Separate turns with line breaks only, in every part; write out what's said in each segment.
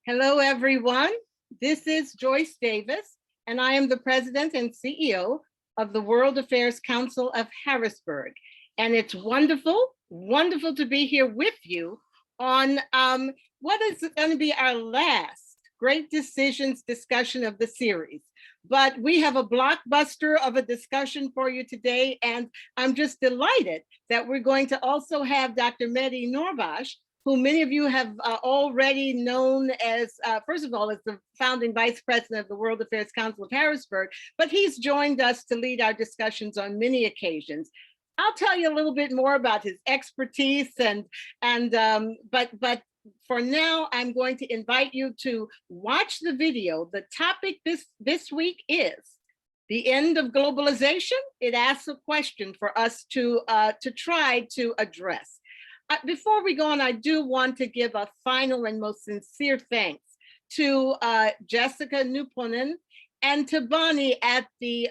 Hello, everyone. This is Joyce Davis, and I am the president and CEO of the World Affairs Council of Harrisburg. And it's wonderful, wonderful to be here with you on what is going to be our last Great Decisions discussion of the series. But we have a blockbuster of a discussion for you today, and I'm just delighted that we're going to also have Dr. Mehdi Noorbaksh, who many of you have already known as, first of all, as the founding vice president of the World Affairs Council of Harrisburg, but he's joined us to lead our discussions on many occasions. I'll tell you a little bit more about his expertise, but for now, I'm going to invite you to watch the video. The topic this week is the end of globalization. It asks a question for us to try to address. Before we go on, I do want to give a final and most sincere thanks to Jessica Nuponen and to Bonnie at the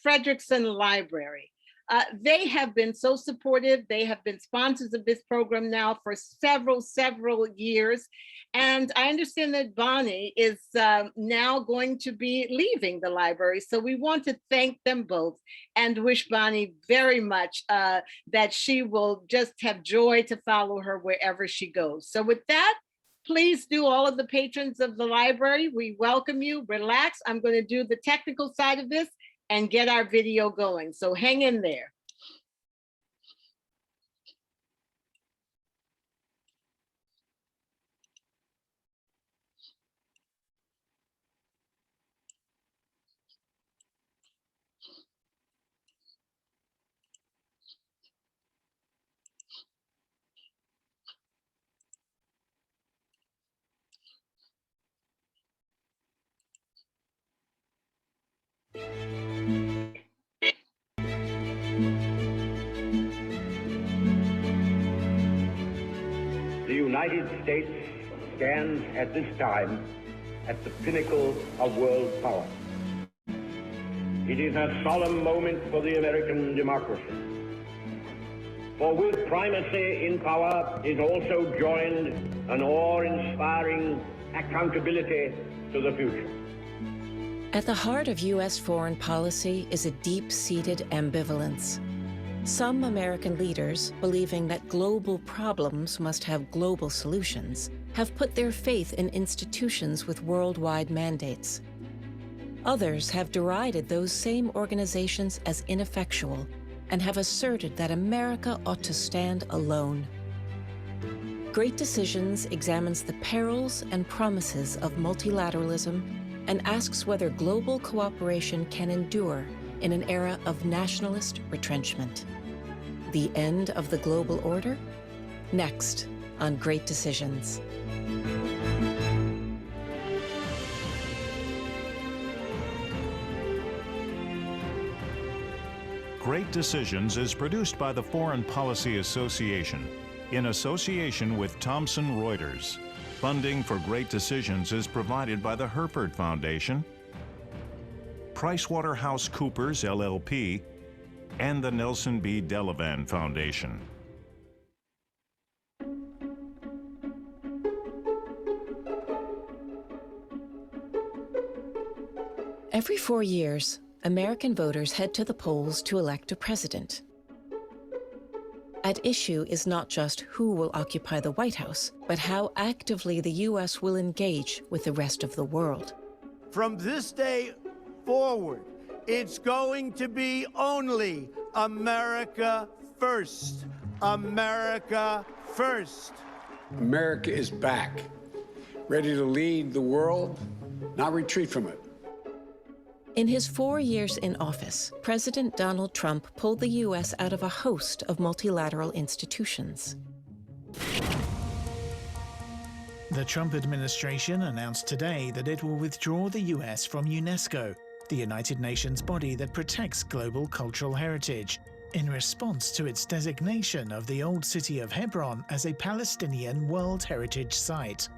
Frederickson Library. They have been so supportive. They have been sponsors of this program now for several years. And I understand that Bonnie is now going to be leaving the library. So we want to thank them both and wish Bonnie very much that she will just have joy to follow her wherever she goes. So with that, please do, all of the patrons of the library, we welcome you. Relax. I'm going to do the technical side of this and get our video going. So hang in there.
The United States stands at this time at the pinnacle of world power. It is a solemn moment for the American democracy. For with primacy in power is also joined an awe-inspiring accountability to the future.
At the heart of U.S. foreign policy is a deep-seated ambivalence. Some American leaders, believing that global problems must have global solutions, have put their faith in institutions with worldwide mandates. Others have derided those same organizations as ineffectual and have asserted that America ought to stand alone. Great Decisions examines the perils and promises of multilateralism and asks whether global cooperation can endure in an era of nationalist retrenchment. The end of the global order? Next on Great Decisions.
Great Decisions is produced by the Foreign Policy Association in association with Thomson Reuters. Funding for Great Decisions is provided by the Herford Foundation, PricewaterhouseCoopers LLP, and the Nelson B. Delavan Foundation.
Every 4 years, American voters head to the polls to elect a president. At issue is not just who will occupy the White House, but how actively the U.S. will engage with the rest of the world.
From this day forward, it's going to be only America first. America first.
America is back, ready to lead the world, not retreat from it.
In his 4 years in office, President Donald Trump pulled the U.S. out of a host of multilateral institutions.
The Trump administration announced today that it will withdraw the U.S. from UNESCO, the United Nations body that protects global cultural heritage, in response to its designation of the old city of Hebron as a Palestinian World Heritage Site.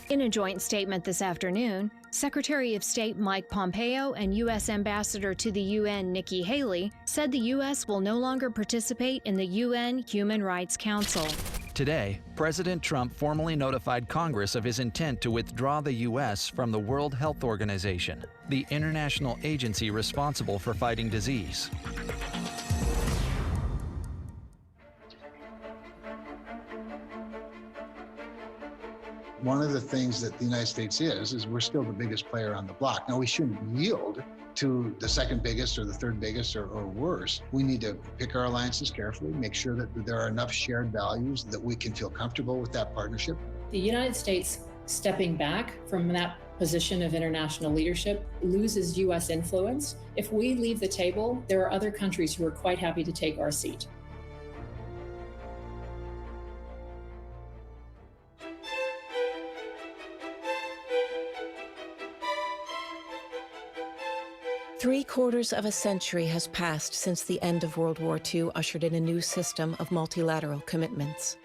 In a joint statement this afternoon, Secretary of State Mike Pompeo and U.S. Ambassador to the UN Nikki Haley said the U.S. will no longer participate in the UN Human Rights Council.
Today, President Trump formally notified Congress of his intent to withdraw the U.S. from the World Health Organization, the international agency responsible for fighting disease.
One of the things that the United States is we're still the biggest player on the block. Now, we shouldn't yield to the second biggest or the third biggest or worse. We need to pick our alliances carefully, make sure that there are enough shared values that we can feel comfortable with that partnership.
The United States stepping back from that position of international leadership loses U.S. influence. If we leave the table, there are other countries who are quite happy to take our seat.
3/4 of a century has passed since the end of World War II ushered in a new system of multilateral commitments.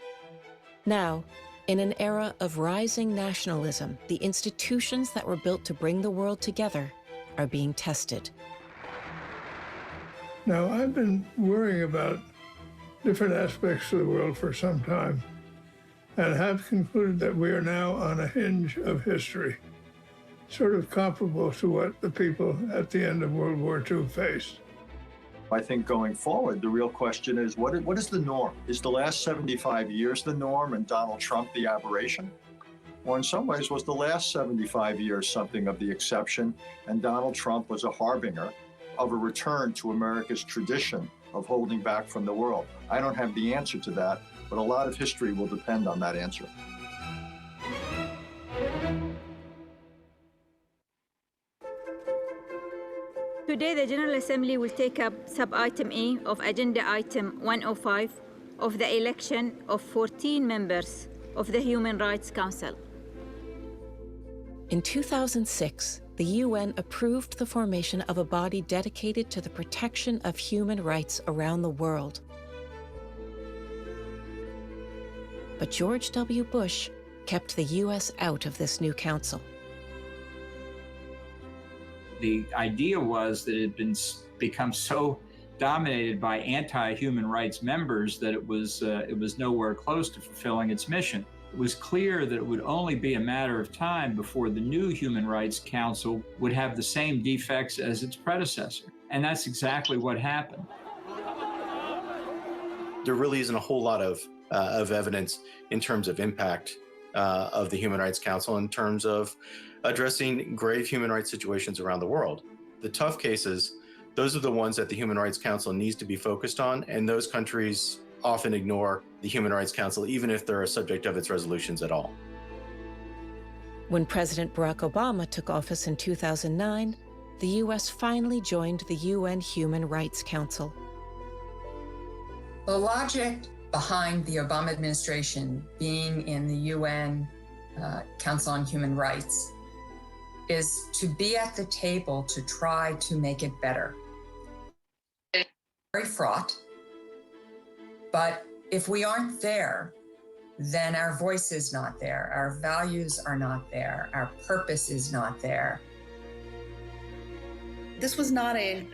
Now, in an era of rising nationalism, the institutions that were built to bring the world together are being tested.
Now, I've been worrying about different aspects of the world for some time and have concluded that we are now on a hinge of history, sort of comparable to what the people at the end of World War II faced.
I think going forward, the real question is, what is the norm? Is the last 75 years the norm and Donald Trump the aberration? Or in some ways, was the last 75 years something of the exception and Donald Trump was a harbinger of a return to America's tradition of holding back from the world? I don't have the answer to that, but a lot of history will depend on that answer.
Today, the General Assembly will take up sub-item E of Agenda Item 105 of the election of 14 members of the Human Rights Council.
In 2006, the UN approved the formation of a body dedicated to the protection of human rights around the world. But George W. Bush kept the US out of this new council.
The idea was that it had become so dominated by anti-human rights members that it was nowhere close to fulfilling its mission. It was clear that it would only be a matter of time before the new Human Rights Council would have the same defects as its predecessor. And that's exactly what happened.
There really isn't a whole lot of evidence in terms of impact of the Human Rights Council in terms of addressing grave human rights situations around the world. The tough cases, those are the ones that the Human Rights Council needs to be focused on, and those countries often ignore the Human Rights Council, even if they're a subject of its resolutions at all.
When President Barack Obama took office in 2009, the US finally joined the UN Human Rights Council.
The logic behind the Obama administration being in the UN Council on Human Rights is to be at the table to try to make it better. It's very fraught, but if we aren't there, then our voice is not there, our values are not there, our purpose is not there.
This was not a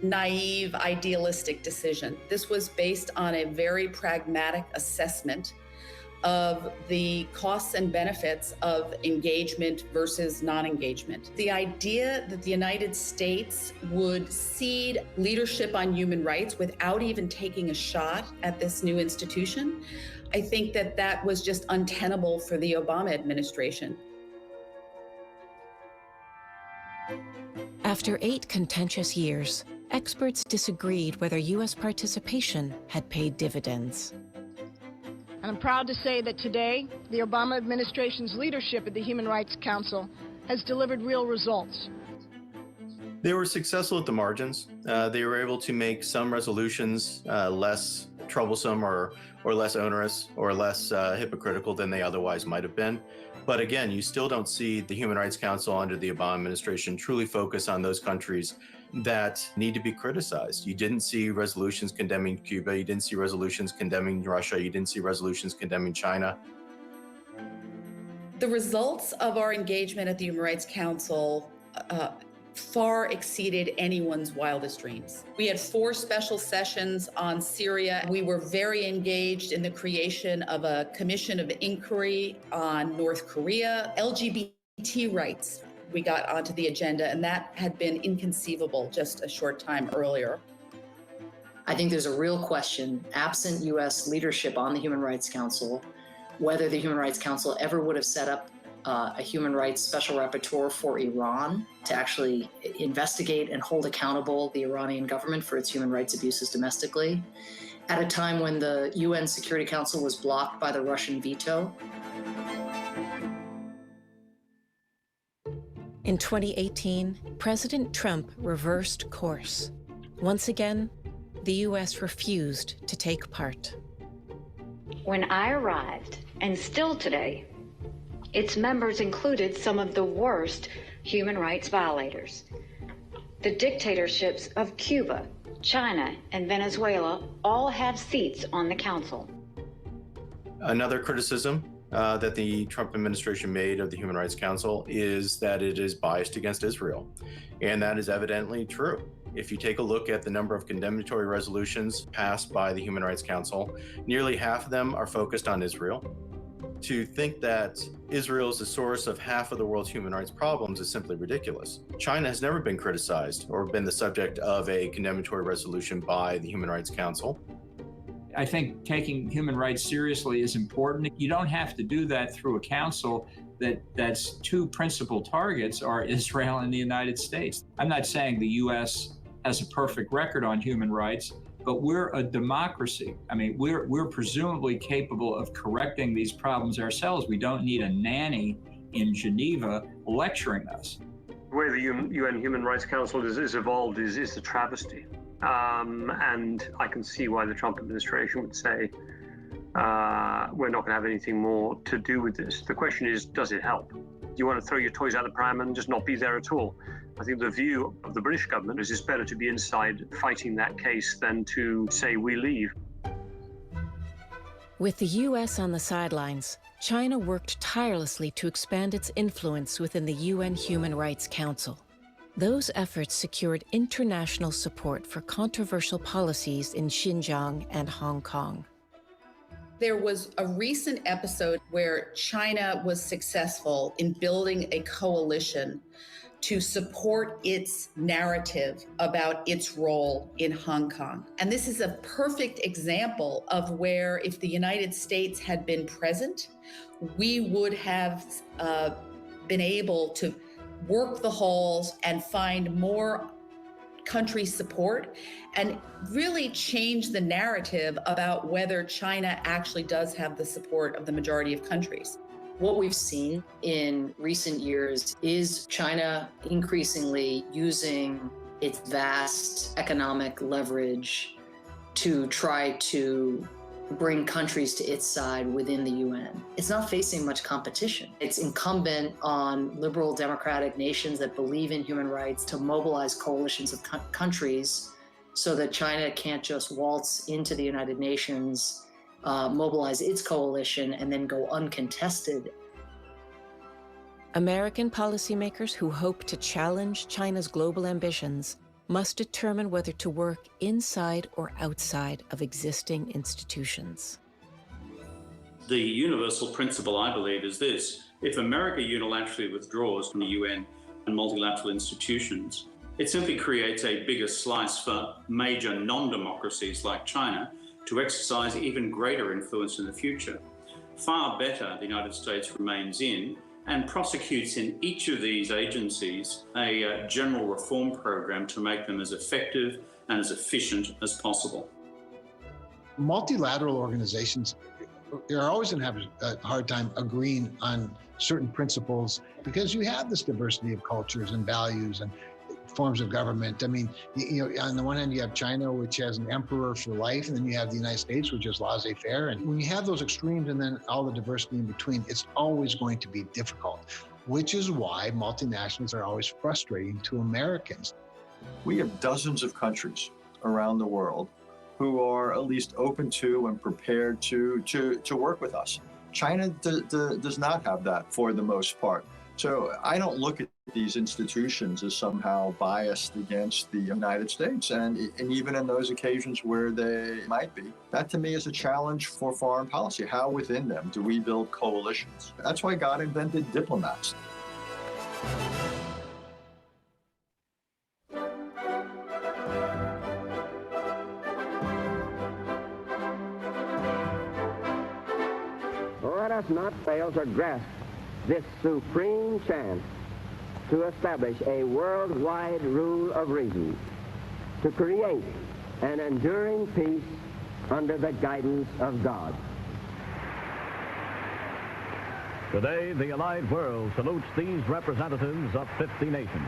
naive, idealistic decision. This was based on a very pragmatic assessment of the costs and benefits of engagement versus non-engagement. The idea that the United States would cede leadership on human rights without even taking a shot at this new institution, I think that was just untenable for the Obama administration.
After 8 contentious years, experts disagreed whether US participation had paid dividends.
And I'm proud to say that today, the Obama administration's leadership at the Human Rights Council has delivered real results.
They were successful at the margins. They were able to make some resolutions less troublesome or less onerous or less hypocritical than they otherwise might have been. But again, you still don't see the Human Rights Council under the Obama administration truly focus on those countries that need to be criticized. You didn't see resolutions condemning Cuba. You didn't see resolutions condemning Russia. You didn't see resolutions condemning China.
The results of our engagement at the Human Rights Council far exceeded anyone's wildest dreams. We had 4 special sessions on Syria. We were very engaged in the creation of a commission of inquiry on North Korea, LGBT rights. We got onto the agenda, and that had been inconceivable just a short time earlier.
I think there's a real question, absent U.S. leadership on the Human Rights Council, whether the Human Rights Council ever would have set up a human rights special rapporteur for Iran to actually investigate and hold accountable the Iranian government for its human rights abuses domestically, at a time when the UN Security Council was blocked by the Russian veto.
In 2018, President Trump reversed course. Once again, the US refused to take part.
When I arrived, and still today, its members included some of the worst human rights violators. The dictatorships of Cuba, China, and Venezuela all have seats on the council.
Another criticism that the Trump administration made of the Human Rights Council is that it is biased against Israel. And that is evidently true. If you take a look at the number of condemnatory resolutions passed by the Human Rights Council, nearly half of them are focused on Israel. To think that Israel is the source of half of the world's human rights problems is simply ridiculous. China has never been criticized or been the subject of a condemnatory resolution by the Human Rights Council.
I think taking human rights seriously is important. You don't have to do that through a council that's two principal targets are Israel and the United States. I'm not saying the U.S. has a perfect record on human rights, but we're a democracy. I mean, we're presumably capable of correcting these problems ourselves. We don't need a nanny in Geneva lecturing us.
The way the UN Human Rights Council is evolved is a travesty. And I can see why the Trump administration would say, we're not going to have anything more to do with this. The question is, does it help? Do you want to throw your toys out the pram and just not be there at all? I think the view of the British government is it's better to be inside fighting that case than to say we leave.
With the U.S. on the sidelines, China worked tirelessly to expand its influence within the UN Human Rights Council. Those efforts secured international support for controversial policies in Xinjiang and Hong Kong.
There was a recent episode where China was successful in building a coalition to support its narrative about its role in Hong Kong. And this is a perfect example of where if the United States had been present, we would have been able to work the halls and find more country support and really change the narrative about whether China actually does have the support of the majority of countries.
What we've seen in recent years is China increasingly using its vast economic leverage to try to bring countries to its side within the UN. It's not facing much competition. It's incumbent on liberal democratic nations that believe in human rights to mobilize coalitions of countries so that China can't just waltz into the United Nations, mobilize its coalition, and then go uncontested.
American policymakers who hope to challenge China's global ambitions must determine whether to work inside or outside of existing institutions.
The universal principle, I believe, is this. If America unilaterally withdraws from the UN and multilateral institutions, it simply creates a bigger slice for major non-democracies like China to exercise even greater influence in the future. Far better the United States remains in and prosecutes in each of these agencies a general reform program to make them as effective and as efficient as possible.
Multilateral organizations are always going to have a hard time agreeing on certain principles because you have this diversity of cultures and values and forms of government. I mean, you know, on the one hand, you have China, which has an emperor for life, and then you have the United States, which is laissez-faire. And when you have those extremes and then all the diversity in between, it's always going to be difficult, which is why multinationals are always frustrating to Americans.
We have dozens of countries around the world who are at least open to and prepared to work with us. China does not have that for the most part. So I don't look at these institutions as somehow biased against the United States, and even in those occasions where they might be. That to me is a challenge for foreign policy. How within them do we build coalitions? That's why God invented diplomats.
Let us not fail to grasp this supreme chance to establish a worldwide rule of reason, to create an enduring peace under the guidance of God.
Today, the Allied world salutes these representatives of 50 nations.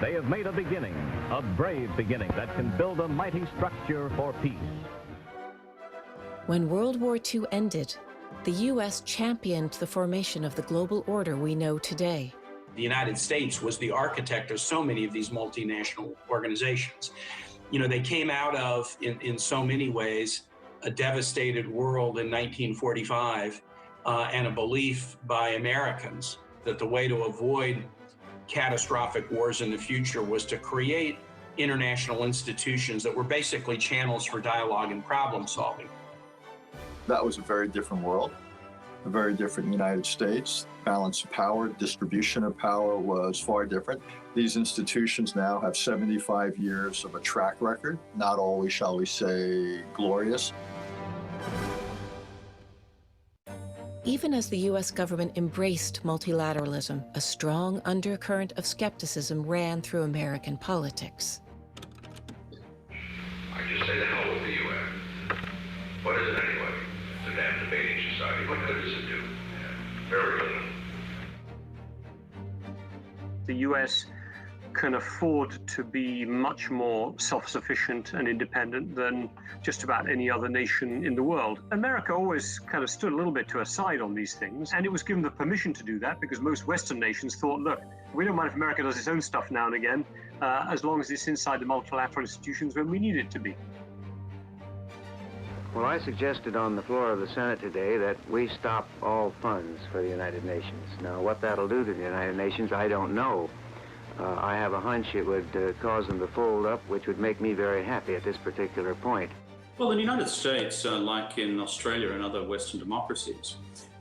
They have made a beginning, a brave beginning that can build a mighty structure for peace.
When World War II ended, the U.S. championed the formation of the global order we know today.
The United States was the architect of so many of these multinational organizations. You know, they came out of, in so many ways, a devastated world in 1945 and a belief by Americans that the way to avoid catastrophic wars in the future was to create international institutions that were basically channels for dialogue and problem solving.
That was a very different world, a very different United States. Balance of power, distribution of power was far different. These institutions now have 75 years of a track record, not always, shall we say, glorious.
Even as the U.S. government embraced multilateralism, a strong undercurrent of skepticism ran through American politics.
I just say the hell with the UN. What is it anyway? It's a damn debating society. What good does it do? Very little.
The U.S. can afford to be much more self-sufficient and independent than just about any other nation in the world. America always kind of stood a little bit to her side on these things, and it was given the permission to do that because most Western nations thought, look, we don't mind if America does its own stuff now and again, as long as it's inside the multilateral institutions when we need it to be.
Well, I suggested on the floor of the Senate today that we stop all funds for the United Nations. Now, what that'll do to the United Nations, I don't know. I have a hunch it would cause them to fold up, which would make me very happy at this particular point.
Well, in the United States, like in Australia and other Western democracies,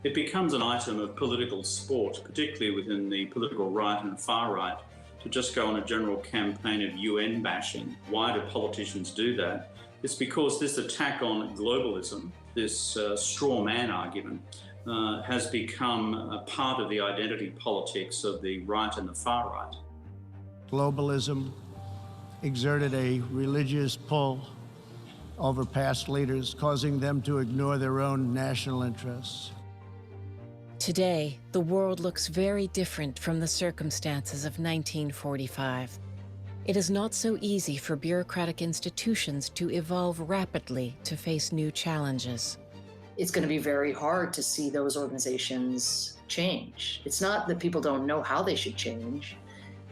it becomes an item of political sport, particularly within the political right and far right, to just go on a general campaign of UN bashing. Why do politicians do that? It's because this attack on globalism, this straw man argument, has become a part of the identity politics of the right and the far right.
Globalism exerted a religious pull over past leaders, causing them to ignore their own national interests.
Today, the world looks very different from the circumstances of 1945. It is not so easy for bureaucratic institutions to evolve rapidly to face new challenges.
It's going to be very hard to see those organizations change. It's not that people don't know how they should change.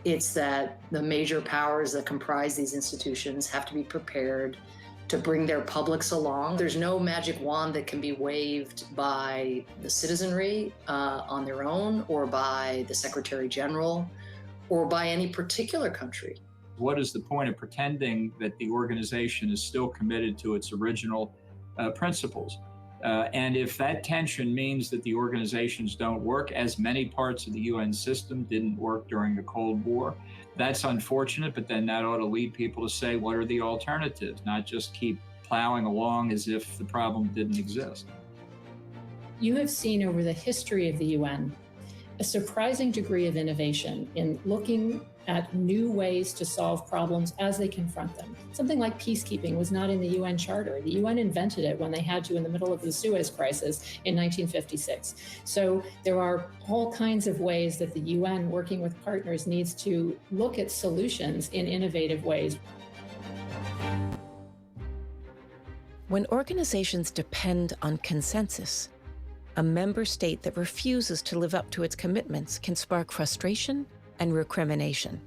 It's that the major powers that comprise these institutions have to be prepared to bring their publics along. There's no magic wand that can be waved by the citizenry on their own, or by the Secretary General, or by any particular country.
What is the point of pretending that the organization is still committed to its original principles? And if that tension means that the organizations don't work, as many parts of the UN system didn't work during the Cold War, that's unfortunate, but then that ought to lead people to say, what are the alternatives? Not just keep plowing along as if the problem didn't exist.
You have seen over the history of the UN a surprising degree of innovation in looking at new ways to solve problems as they confront them. Something like peacekeeping was not in the UN Charter. The UN invented it when they had to in the middle of the Suez Crisis in 1956. So there are all kinds of ways that the UN, working with partners, needs to look at solutions in innovative ways.
When organizations depend on consensus, a member state that refuses to live up to its commitments can spark frustration and recrimination.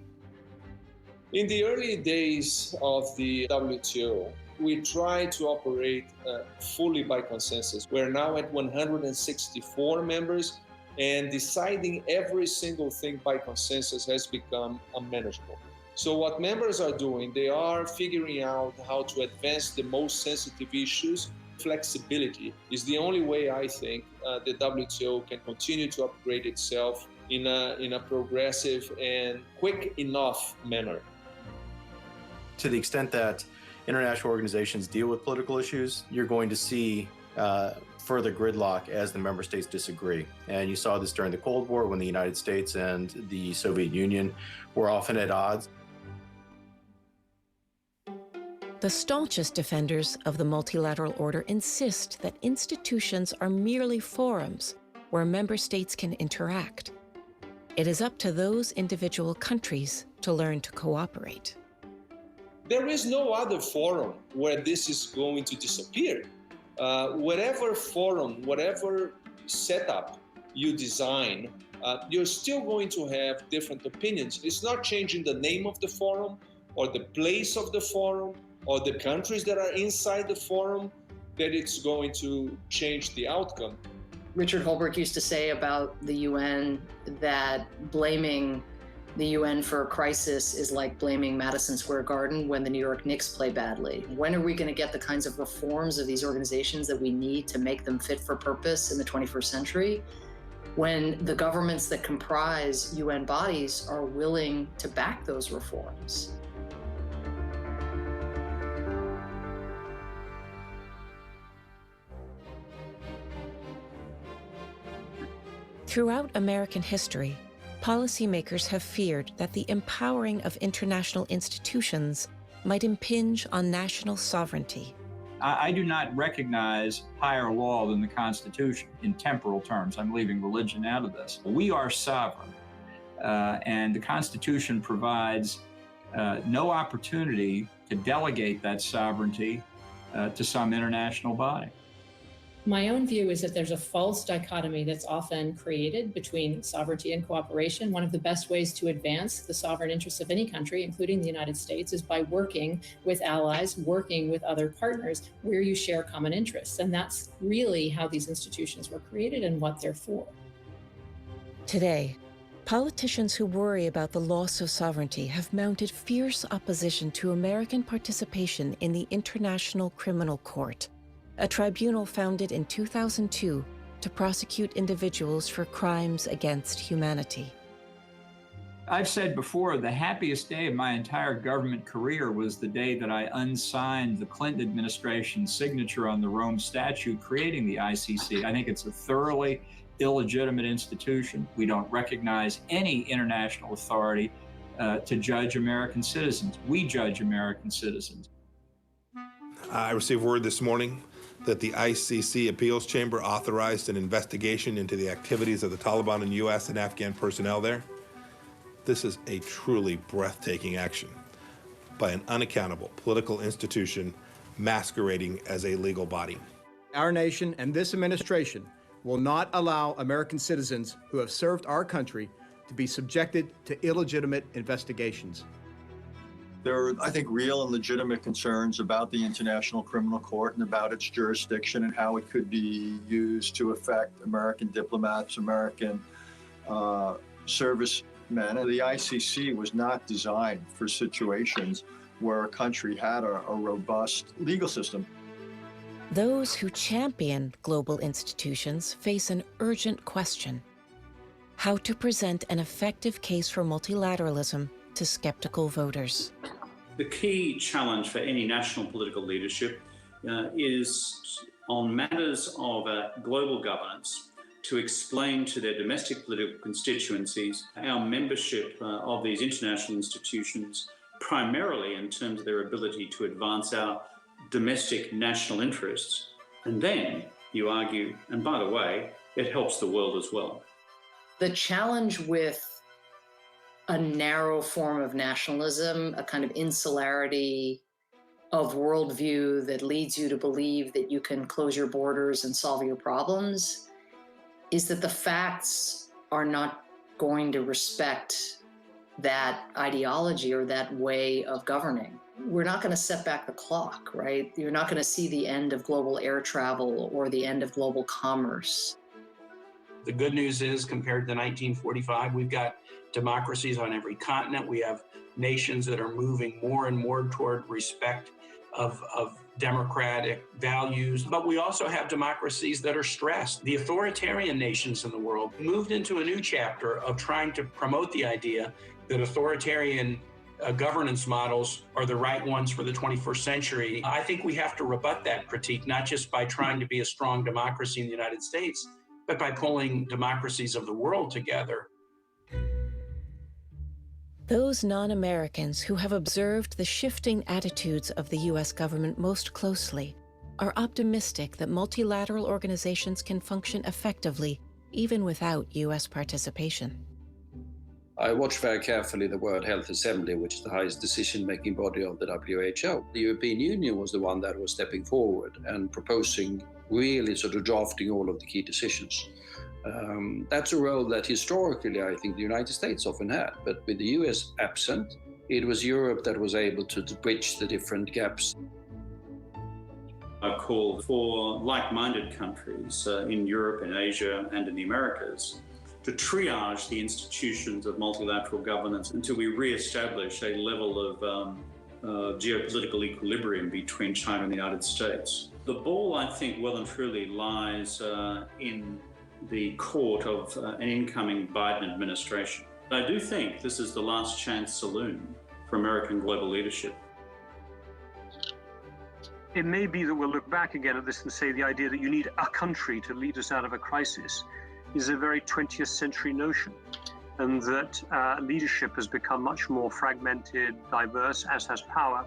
In the early days of the WTO, we tried to operate fully by consensus. We're now at 164 members, and deciding every single thing by consensus has become unmanageable. So what members are doing, they are figuring out how to advance the most sensitive issues. Flexibility is the only way, I think, the WTO can continue to upgrade itself in a progressive and quick enough manner.
To the extent that international organizations deal with political issues, you're going to see further gridlock as the member states disagree. And you saw this during the Cold War when the United States and the Soviet Union were often at odds.
The staunchest defenders of the multilateral order insist that institutions are merely forums where member states can interact. It is up to those individual countries to learn to cooperate.
There is no other forum where this is going to disappear. Whatever forum, whatever setup you design, you're still going to have different opinions. It's not changing the name of the forum or the place of the forum or the countries that are inside the forum that it's going to change the outcome.
Richard Holbrooke used to say about the UN that blaming the UN for a crisis is like blaming Madison Square Garden when the New York Knicks play badly. When are we going to get the kinds of reforms of these organizations that we need to make them fit for purpose in the 21st century? When the governments that comprise UN bodies are willing to back those reforms.
Throughout American history, policymakers have feared that the empowering of international institutions might impinge on national sovereignty.
I do not recognize higher law than the Constitution in temporal terms. I'm leaving religion out of this. We are sovereign, and the Constitution provides no opportunity to delegate that sovereignty to some international body.
My own view is that there's a false dichotomy that's often created between sovereignty and cooperation. One of the best ways to advance the sovereign interests of any country, including the United States, is by working with allies, working with other partners where you share common interests. And that's really how these institutions were created and what they're for.
Today, politicians who worry about the loss of sovereignty have mounted fierce opposition to American participation in the International Criminal Court, a tribunal founded in 2002 to prosecute individuals for crimes against humanity.
I've said before, the happiest day of my entire government career was the day that I unsigned the Clinton administration's signature on the Rome Statute creating the ICC. I think it's a thoroughly illegitimate institution. We don't recognize any international authority to judge American citizens. We judge American citizens.
I received word this morning that the ICC Appeals Chamber authorized an investigation into the activities of the Taliban and U.S. and Afghan personnel there. This is a truly breathtaking action by an unaccountable political institution masquerading as a legal body.
Our nation and this administration will not allow American citizens who have served our country to be subjected to illegitimate investigations.
There are, I think, real and legitimate concerns about the International Criminal Court and about its jurisdiction and how it could be used to affect American diplomats, American servicemen. And the ICC was not designed for situations where a country had a robust legal system.
Those who champion global institutions face an urgent question: how to present an effective case for multilateralism to skeptical voters.
The key challenge for any national political leadership is on matters of global governance to explain to their domestic political constituencies our membership of these international institutions, primarily in terms of their ability to advance our domestic national interests. And then you argue, and by the way, it helps the world as well.
The challenge with a narrow form of nationalism, a kind of insularity of worldview that leads you to believe that you can close your borders and solve your problems, is that the facts are not going to respect that ideology or that way of governing. We're not going to set back the clock, right? You're not going to see the end of global air travel or the end of global commerce.
The good news is, compared to 1945, we've got democracies on every continent. We have nations that are moving more and more toward respect of democratic values. But we also have democracies that are stressed. The authoritarian nations in the world moved into a new chapter of trying to promote the idea that authoritarian governance models are the right ones for the 21st century. I think we have to rebut that critique, not just by trying to be a strong democracy in the United States, but by pulling democracies of the world together.
Those non-Americans who have observed the shifting attitudes of the U.S. government most closely are optimistic that multilateral organizations can function effectively even without U.S. participation.
I watched very carefully the World Health Assembly, which is the highest decision-making body of the WHO. The European Union was the one that was stepping forward and proposing, really sort of drafting all of the key decisions. That's a role that historically I think the United States often had, but with the US absent, it was Europe that was able to bridge the different gaps.
I call for like-minded countries in Europe, in Asia, and in the Americas to triage the institutions of multilateral governance until we re-establish a level of geopolitical equilibrium between China and the United States. The ball, I think, well and truly lies in the court of an incoming Biden administration. I do think this is the last chance saloon for American global leadership.
It may be that we'll look back again at this and say the idea that you need a country to lead us out of a crisis is a very 20th century notion, and that leadership has become much more fragmented, diverse, as has power,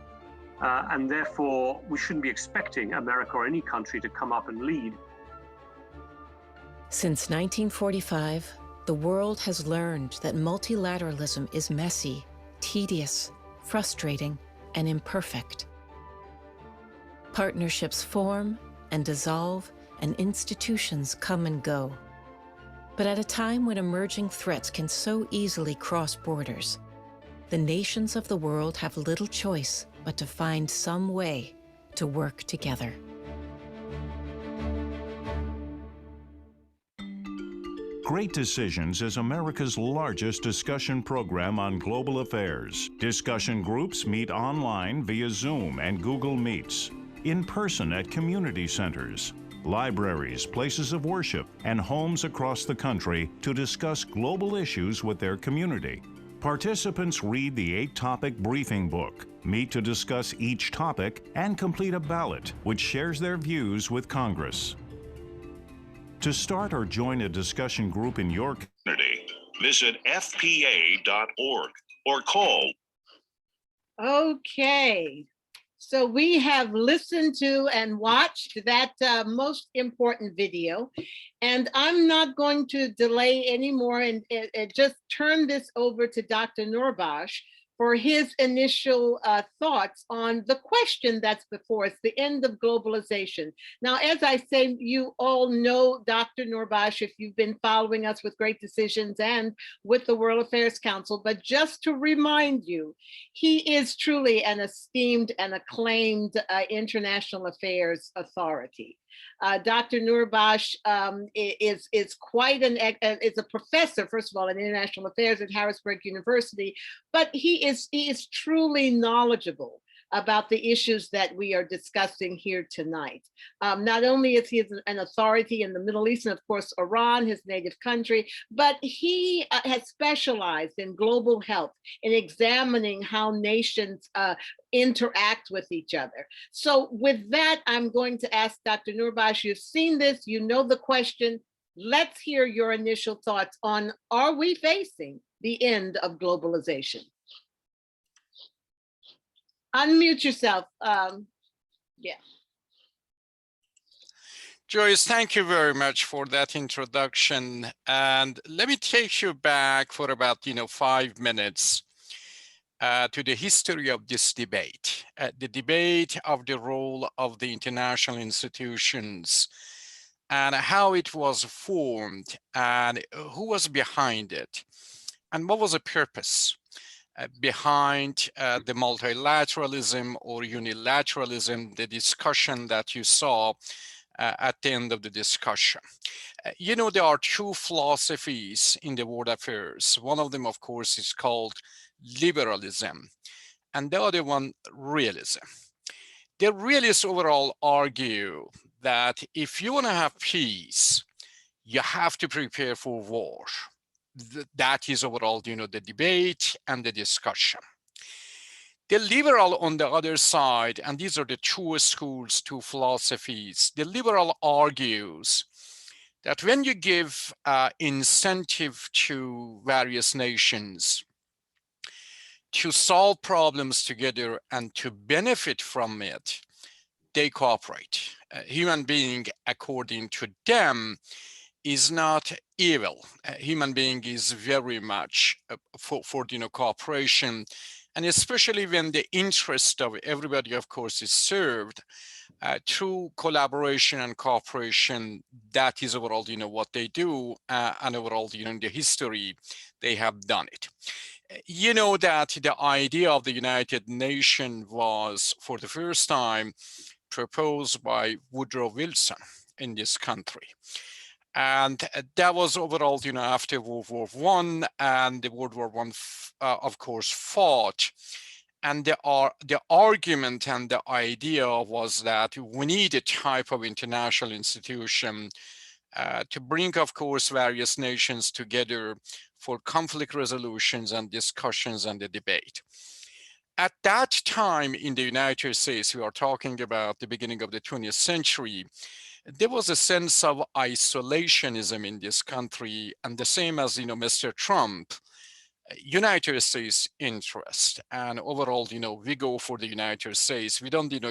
and therefore we shouldn't be expecting America or any country to come up and lead.
Since 1945, the world has learned that multilateralism is messy, tedious, frustrating, and imperfect. Partnerships form and dissolve, and institutions come and go. But at a time when emerging threats can so easily cross borders, the nations of the world have little choice but to find some way to work together.
Great Decisions is America's largest discussion program on global affairs. Discussion groups meet online via Zoom and Google Meets, in person at community centers, libraries, places of worship, and homes across the country to discuss global issues with their community. Participants read the 8-topic briefing book, meet to discuss each topic, and complete a ballot which shares their views with Congress. To start or join a discussion group in your community, visit fpa.org or call.
Okay. So we have listened to and watched that most important video, and I'm not going to delay anymore and just turn this over to Dr. Noorbaksh for his initial thoughts on the question that's before us, the end of globalization. Now, as I say, you all know Dr. Noorbaksh if you've been following us with Great Decisions and with the World Affairs Council, but just to remind you, he is truly an esteemed and acclaimed international affairs authority. Dr. Noorbaksh is quite is a professor, first of all, in international affairs at Harrisburg University, but he is truly knowledgeable about the issues that we are discussing here tonight. Not only is he an authority in the Middle East and of course Iran, his native country, but he has specialized in global health, in examining how nations interact with each other. So with that, I'm going to ask Dr. Noorbaksh, you've seen this, you know the question. Let's hear your initial thoughts on, are we facing the end of globalization? Unmute yourself. Yeah.
Joyce, thank you very much for that introduction. And let me take you back for about 5 minutes to the history of this debate, the debate of the role of the international institutions and how it was formed and who was behind it and what was the purpose behind the multilateralism or unilateralism, the discussion that you saw at the end of the discussion. There are two philosophies in the world affairs. One of them, of course, is called liberalism, and the other one, realism. The realists overall argue that if you want to have peace, you have to prepare for war. That is overall, the debate and the discussion. The liberal on the other side, and these are the two schools, two philosophies, the liberal argues that when you give incentive to various nations to solve problems together and to benefit from it, they cooperate. A human being, according to them, is not evil. A human being is very much for cooperation, and especially when the interest of everybody, of course, is served, through collaboration and cooperation. That is overall, what they do, and overall, in the history, they have done it. You know that the idea of the United Nations was, for the first time, proposed by Woodrow Wilson in this country. And that was overall, after World War I, and the World War I, of course, fought. And the argument and the idea was that we need a type of international institution to bring, of course, various nations together for conflict resolutions and discussions and the debate. At that time in the United States, we are talking about the beginning of the 20th century, there was a sense of isolationism in this country, and the same as, Mr. Trump, United States interest, and overall, we go for the United States. We don't, need,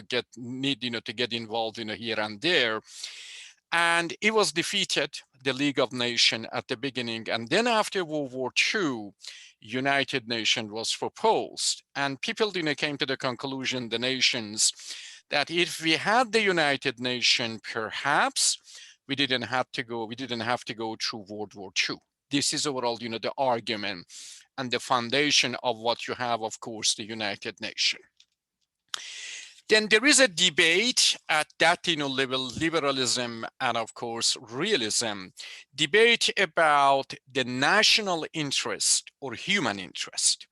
to get involved, here and there. And it was defeated, the League of Nations at the beginning. And then after World War II, United Nations was proposed. And people, came to the conclusion, the nations, that if we had the United Nations, perhaps we didn't have to go through World War II. This is overall, the argument and the foundation of what you have, of course, the United Nations. Then there is a debate at that level, liberalism and, of course, realism, debate about the national interest or human interest.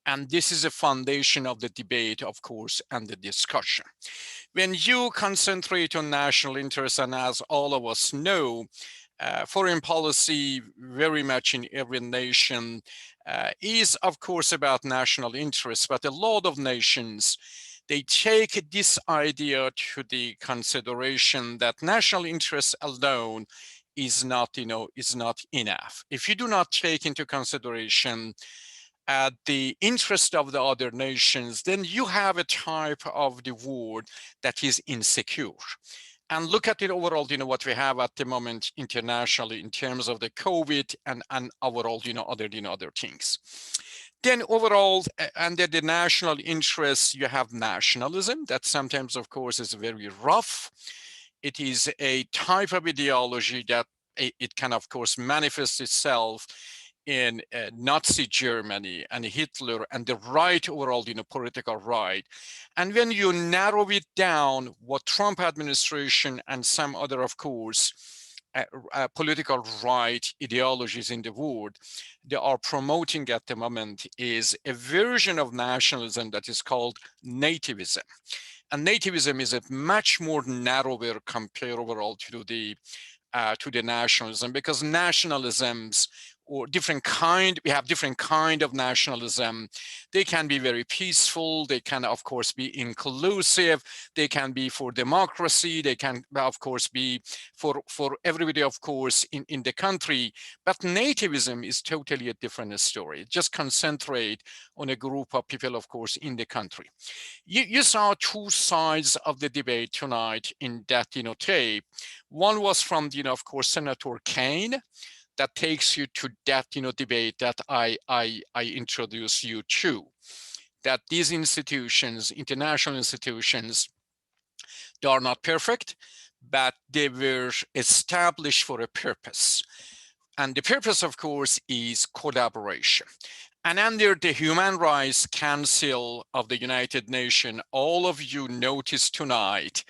And this is a foundation of the debate, of course, and the discussion. When you concentrate on national interest, and as all of us know, foreign policy very much in every nation is, of course, about national interest, but a lot of nations, they take this idea to the consideration that national interest alone is not, is not enough. If you do not take into consideration the interest of the other nations, then you have a type of the world that is insecure. And look at it overall, what we have at the moment internationally in terms of the COVID and overall, other things. Then overall, under the national interests, you have nationalism that sometimes, of course, is very rough. It is a type of ideology that it can, of course, manifest itself in Nazi Germany and Hitler and the right overall, political right. And when you narrow it down, what Trump administration and some other, of course, political right ideologies in the world they are promoting at the moment is a version of nationalism that is called nativism. And nativism is a much more narrower compared overall to the nationalism, because nationalisms or we have different kind of nationalism. They can be very peaceful. They can, of course, be inclusive. They can be for democracy. They can, of course, be for everybody, of course, in the country. But nativism is totally a different story. Just concentrate on a group of people, of course, in the country. You saw two sides of the debate tonight in that, tape. One was from, of course, Senator Kaine, that takes you to that, debate that I introduce you to, that these institutions, international institutions, they are not perfect, but they were established for a purpose. And the purpose, of course, is collaboration. And under the Human Rights Council of the United Nations, all of you noticed tonight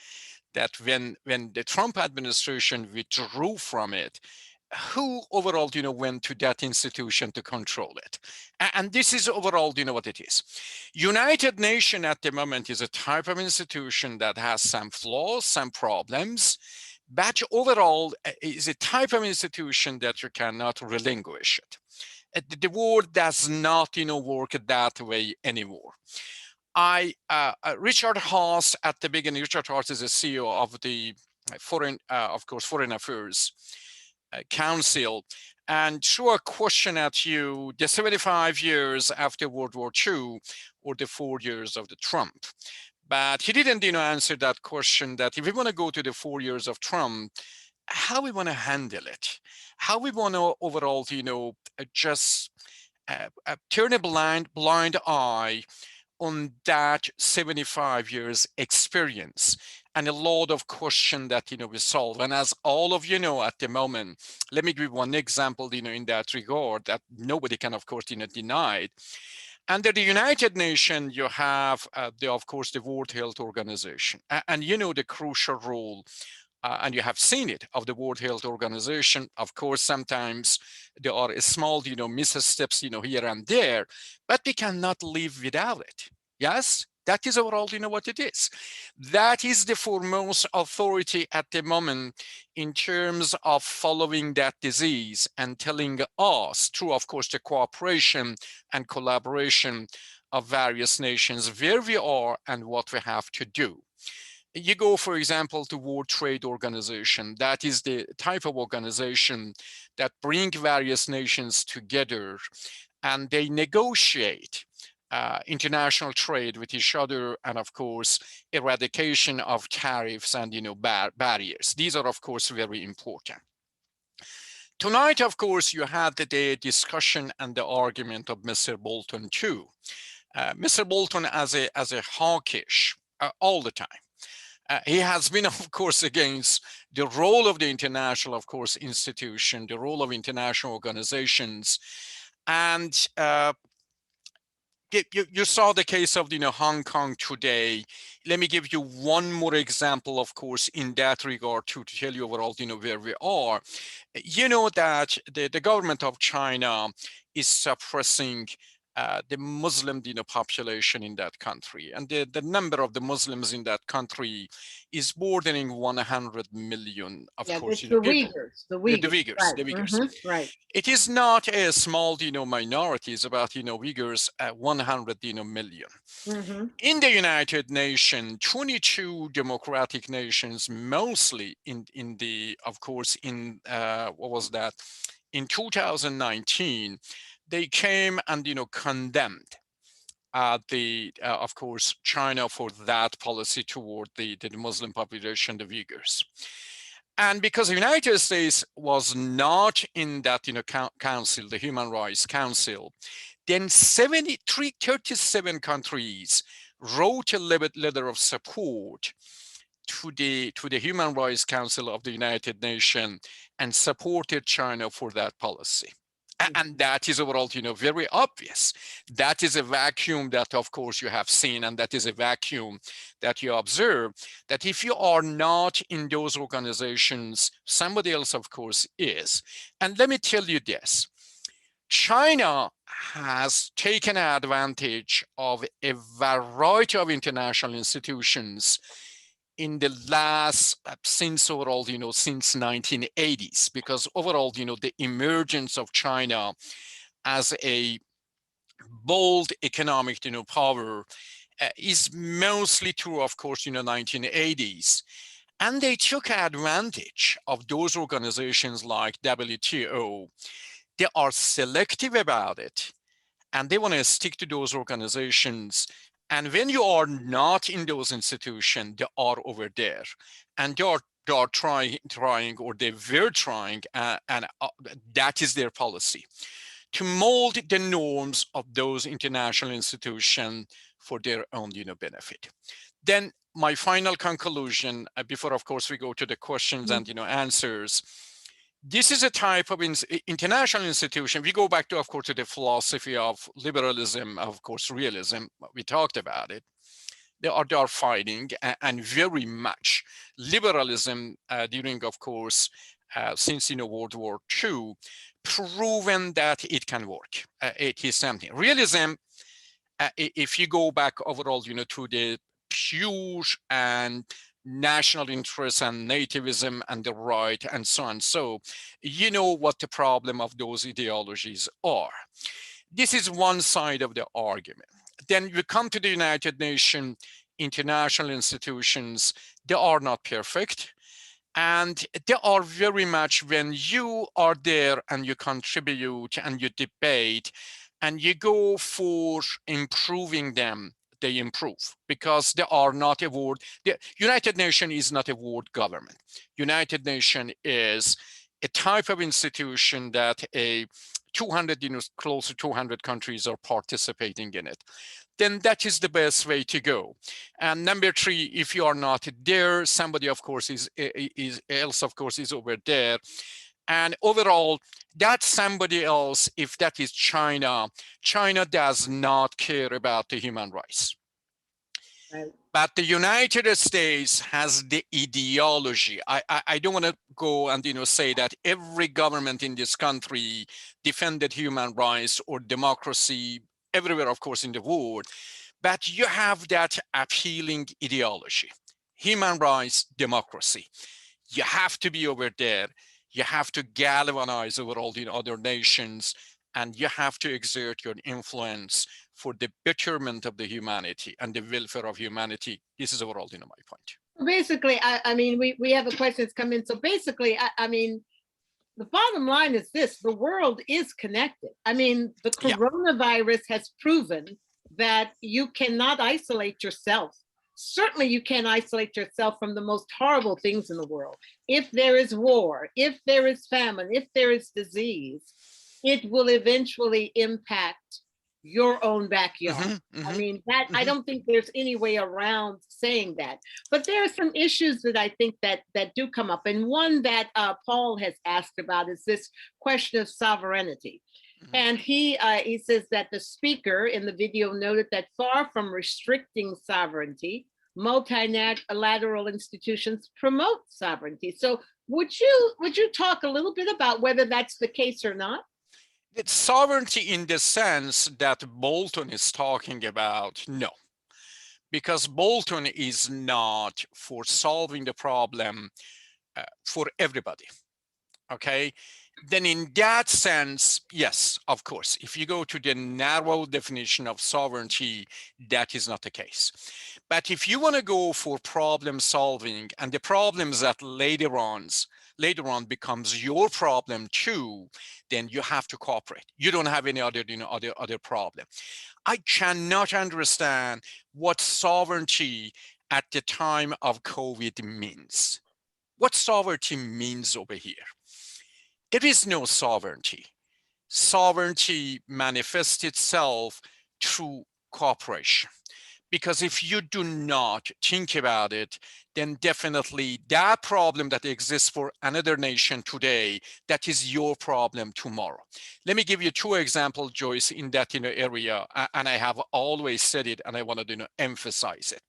that when the Trump administration withdrew from it, who overall, went to that institution to control it? And this is overall, what it is. United Nations at the moment is a type of institution that has some flaws, some problems, but overall is a type of institution that you cannot relinquish it. The world does not, work that way anymore. Richard Haass at the beginning, Richard Haass is the CEO of the Foreign Affairs Council, and threw a question at you, the 75 years after World War II or the 4 years of the Trump. But he didn't, answer that question, that if we want to go to the 4 years of Trump, how we want to handle it, how we want to overall, just turn a blind eye on that 75 years experience and a lot of questions that we solve. And as all of you know at the moment, let me give one example in that regard that nobody can of course deny it. Under the United Nations, you have of course the World Health Organization, and the crucial role, and you have seen it, of the World Health Organization. Of course, sometimes there are small missteps here and there, but we cannot live without it. Yes, that is overall what it is. That is the foremost authority at the moment in terms of following that disease and telling us through, of course, the cooperation and collaboration of various nations where we are and what we have to do. You go, for example, to World Trade Organization. That is the type of organization that brings various nations together and they negotiate international trade with each other, and of course, eradication of tariffs and barriers. These are, of course, very important. Tonight, of course, you had the discussion and the argument of Mr. Bolton too. Mr. Bolton as a hawkish all the time. He has been, of course, against the role of the international, of course, institution, the role of international organizations. And you saw the case of Hong Kong today. Let me give you one more example, of course, in that regard to tell you overall where we are. You know that the government of China is suppressing the Muslim population in that country. And the number of the Muslims in that country is bordering 100 million, of course.
The Uyghurs. The Uyghurs.
Right. The Uyghurs.
Right.
It is not a small, minority. It's about, Uyghurs, 100, million. In the United Nations, 22 democratic nations, mostly in of course, what was that? In 2019, they came and condemned of course, China for that policy toward the Muslim population, the Uyghurs. And because the United States was not in that council, the Human Rights Council, then 37 countries wrote a letter of support to the Human Rights Council of the United Nations and supported China for that policy. And that is overall, very obvious. That is a vacuum that, of course, you have seen, and that is a vacuum that you observe, that if you are not in those organizations, somebody else, of course, is. And let me tell you this. China has taken advantage of a variety of international institutions in the last, since overall, since 1980s, because overall, the emergence of China as a bold economic, power is mostly true, of course, 1980s. And they took advantage of those organizations like WTO. They are selective about it, and they want to stick to those organizations. And when you are not in those institutions, they are over there, and they are trying, or they were trying, and that is their policy, to mold the norms of those international institutions for their own, benefit. Then my final conclusion, before, of course, we go to the questions and, answers. This is a type of international institution. We go back to, of course, to the philosophy of liberalism, of course, realism. We talked about it. They are fighting, and very much liberalism during, of course, since World War II, proven that it can work. It is something. Realism, if you go back overall, to the pure and national interests and nativism and the right and so on. So you know what the problem of those ideologies are. This is one side of the argument. Then we come to the United Nations, international institutions. They are not perfect. And they are very much, when you are there and you contribute and you debate and you go for improving them, they improve, because they are not a world. The United Nations is not a world government. United Nations is a type of institution that 200, close to 200 countries are participating in it, then that is the best way to go. And number three, if you are not there, somebody, of course, is over there. And overall, that somebody else, if that is China, China does not care about the human rights.
Right.
But the United States has the ideology. I don't want to go and say that every government in this country defended human rights or democracy everywhere, of course, in the world. But you have that appealing ideology: human rights, democracy. You have to be over there. You have to galvanize over all the other nations, and you have to exert your influence for the betterment of the humanity and the welfare of humanity. This is overall, my point.
Basically, I mean, we have a question that's come in. So basically, I mean, the bottom line is this: the world is connected. I mean, the coronavirus has proven that you cannot isolate yourself. Certainly, you can't isolate yourself from the most horrible things in the world. If there is war, if there is famine, if there is disease, it will eventually impact your own backyard. I mean, that I don't think there's any way around saying that. But there are some issues that I think that do come up. And one that Paul has asked about is this question of sovereignty. And he says that the speaker in the video noted that far from restricting sovereignty, multilateral institutions promote sovereignty. So would you talk a little bit about whether that's the case or not?
It's sovereignty in the sense that Bolton is talking about, no. Because Bolton is not for solving the problem for everybody, okay? Then in that sense, yes, of course, if you go to the narrow definition of sovereignty, that is not the case. But if you want to go for problem solving and the problems that later on becomes your problem too, then you have to cooperate. You don't have any other problem. I cannot understand what sovereignty at the time of COVID means. What sovereignty means over here. There is no sovereignty. Sovereignty manifests itself through cooperation. Because if you do not think about it, then definitely that problem that exists for another nation today, that is your problem tomorrow. Let me give you two examples, Joyce, in that area, and I have always said it, and I want to emphasize it.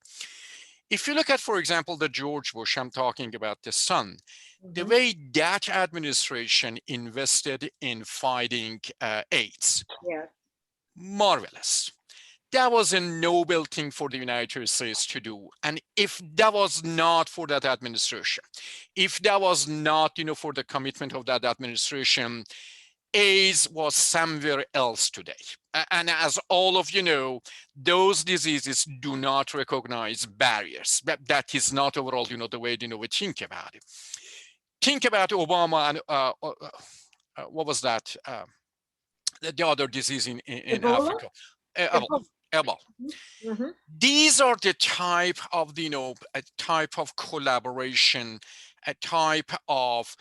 If you look at, for example, the George Bush, I'm talking about the son, the way that administration invested in fighting AIDS, marvelous. That was a noble thing for the United States to do. And if that was not for that administration, if that was not, for the commitment of that administration, AIDS was somewhere else today. And as all of you know, those diseases do not recognize barriers. That is not overall, the way, we think about it. Think about Obama and what was that? The other disease in Africa. Ebola. These are the type of, a type of collaboration, a type of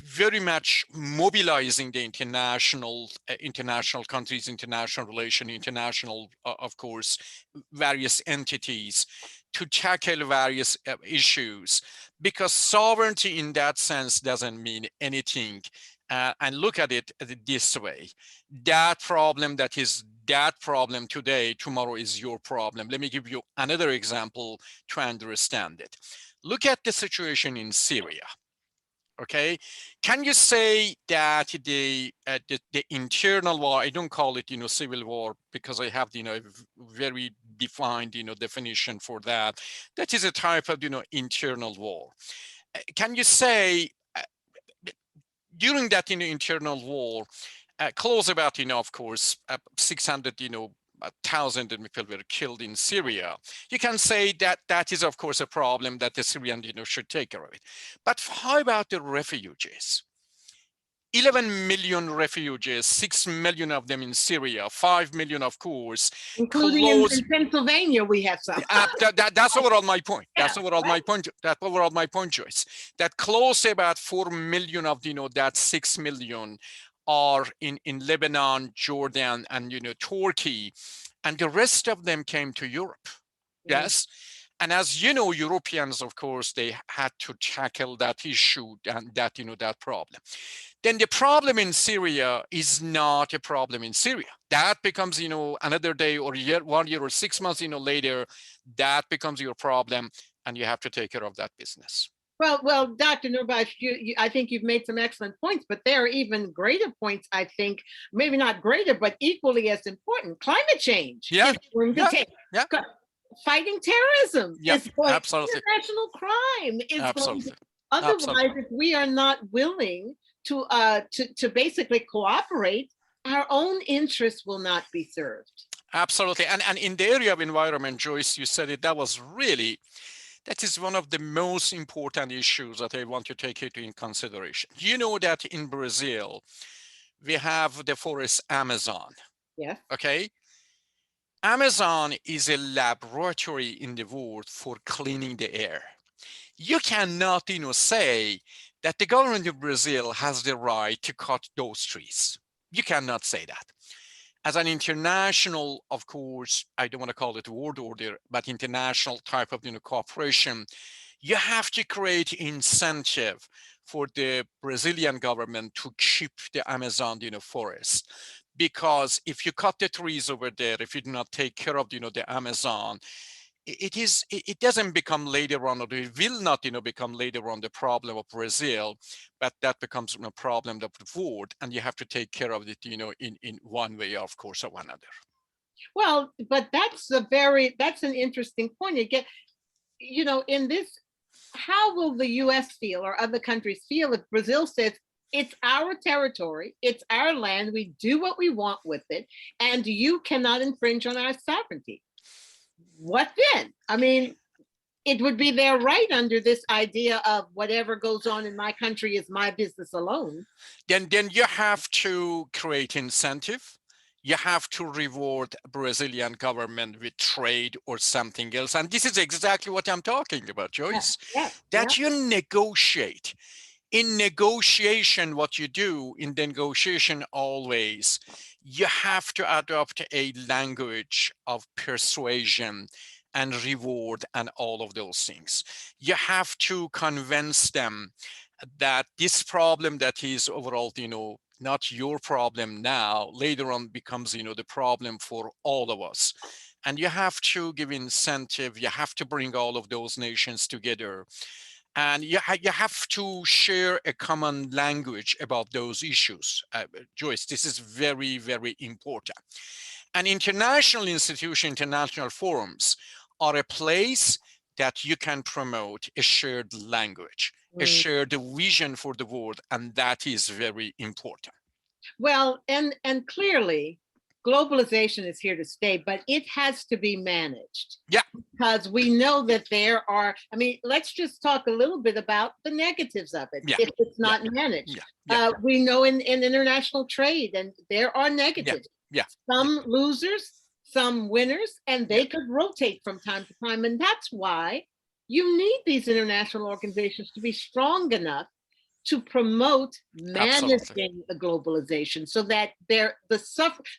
very much mobilizing the international countries, international relation, international, of course, various entities to tackle various issues, because sovereignty in that sense doesn't mean anything. And look at it this way: that problem that is that problem today, tomorrow is your problem. Let me give you another example to understand it. Look at the situation in Syria. Okay, can you say that the internal war, I don't call it civil war, because I have a very defined definition for that. That is a type of internal war. Can you say during that internal war, close about of course 600,000 people were killed in Syria. You can say that that is of course a problem that the Syrian should take care of it. But how about the refugees? 11 million refugees, 6 million of them in Syria, 5 million, of course.
Including in Pennsylvania, we have some.
That's overall my point. That's overall my point. That's overall my point, Joyce. That close about 4 million of that 6 million are in Lebanon, Jordan, and Turkey, and the rest of them came to Europe. Yes. And as you know, Europeans, of course, they had to tackle that issue and that problem. Then the problem in Syria is not a problem in Syria. That becomes, another day or year, 1 year or 6 months, later, that becomes your problem, and you have to take care of that business.
Well, Dr. Noorbaksh, I think you've made some excellent points, but there are even greater points, I think, maybe not greater, but equally as important. Climate change is going to take. Fighting terrorism is going, international crime is going to, otherwise, if we are not willing to basically cooperate, our own interests will not be served.
Absolutely. And in the area of environment, Joyce, you said it, that is one of the most important issues that I want to take into consideration. You know that in Brazil, we have the forest Amazon.
Yeah.
Okay. Amazon is a laboratory in the world for cleaning the air. You cannot, say that the government of Brazil has the right to cut those trees. You cannot say that. As an international, of course, I don't want to call it a world order, but international type of cooperation, you have to create incentive for the Brazilian government to keep the Amazon forest. Because if you cut the trees over there, if you do not take care of the Amazon, it doesn't become later on, or it will not become later on the problem of Brazil, but that becomes a problem of the world, and you have to take care of it in one way, of course, or another.
Well, but that's an interesting point. Again, in this, how will the US feel or other countries feel if Brazil says it's our territory, it's our land, we do what we want with it, and you cannot infringe on our sovereignty? What then? I mean, it would be their right under this idea of whatever goes on in my country is my business alone.
Then you have to create incentive. You have to reward Brazilian government with trade or something else. And this is exactly what I'm talking about, Joyce. You negotiate. In negotiation, what you do in the negotiation always, you have to adopt a language of persuasion and reward and all of those things. You have to convince them that this problem that is overall, not your problem now, later on becomes, the problem for all of us. And you have to give incentive. You have to bring all of those nations together. And you have to share a common language about those issues. Joyce, this is very, very important. And international institutions, international forums are a place that you can promote a shared language, a shared vision for the world, and that is very important.
Well, and clearly, globalization is here to stay, but it has to be managed.
Yeah.
Because we know that there are, let's just talk a little bit about the negatives of it if it's not managed. We know in international trade, and there are negatives. Some losers, some winners, and they could rotate from time to time. And that's why you need these international organizations to be strong enough to promote managing the globalization, so that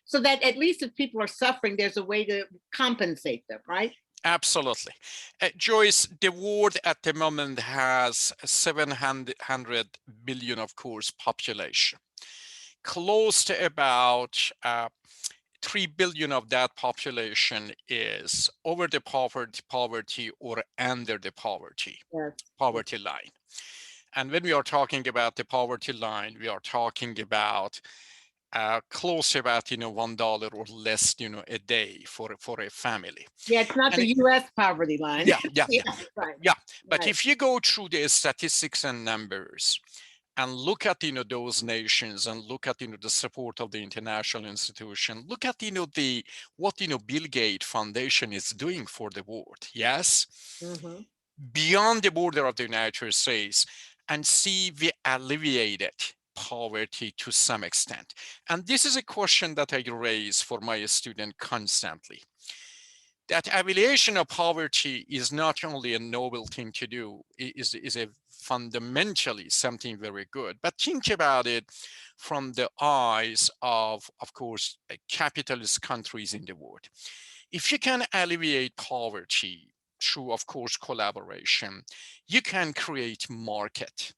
so that at least if people are suffering, there's a way to compensate them, right?
Absolutely. Joyce, the world at the moment has 700 billion, of course, population. Close to about 3 billion of that population is over the poverty or under the poverty line. And when we are talking about the poverty line, we are talking about close to about $1 or less a day for a family.
It's not the US poverty line.
But if you go through the statistics and numbers and look at those nations and look at the support of the international institution, look at what Bill Gates Foundation is doing for the world, beyond the border of the United States, and see we alleviated poverty to some extent. And this is a question that I raise for my student constantly. that alleviation of poverty is not only a noble thing to do, it is a fundamentally something very good. But think about it from the eyes of course, capitalist countries in the world. If you can alleviate poverty through, of course, collaboration, you can create market.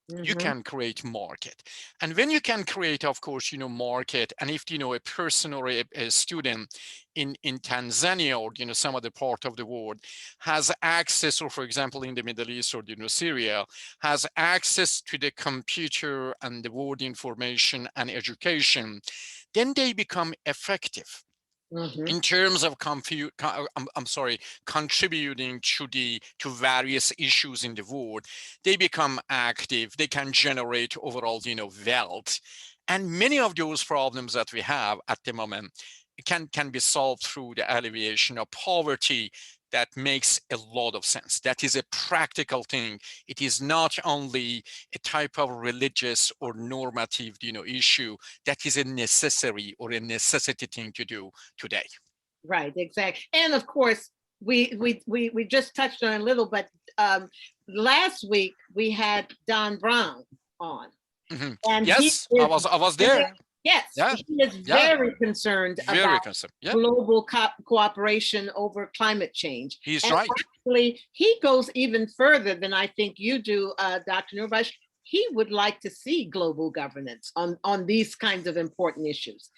You can create market. And when you can create, of course, market, and if, a person or a student in Tanzania or, some other part of the world has access, or for example, in the Middle East or, Syria, has access to the computer and the word information and education, then they become effective. In terms of contributing to various issues in the world. They become active, they can generate overall, wealth. And many of those problems that we have at the moment can be solved through the alleviation of poverty. That makes a lot of sense. That is a practical thing. It is not only a type of religious or normative, issue. That is a necessary or a necessity thing to do today.
Right, exactly. And of course, we just touched on it a little, but last week we had Don Brown on. And
yes, I was there.
Yes, yeah. He is very concerned about global cooperation over climate change.
He's
and
right.
Actually, he goes even further than I think you do, Dr. Noorbaksh. He would like to see global governance on these kinds of important issues.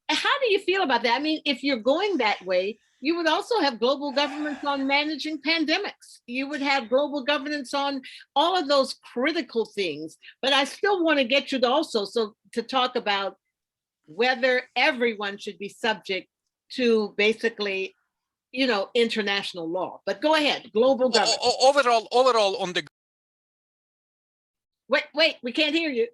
How do you feel about that? I mean, if you're going that way, you would also have global governance on managing pandemics. You would have global governance on all of those critical things. But I still want to get you to talk about whether everyone should be subject to basically, international law. But go ahead, global governance.
Overall on the...
Wait, we can't hear you.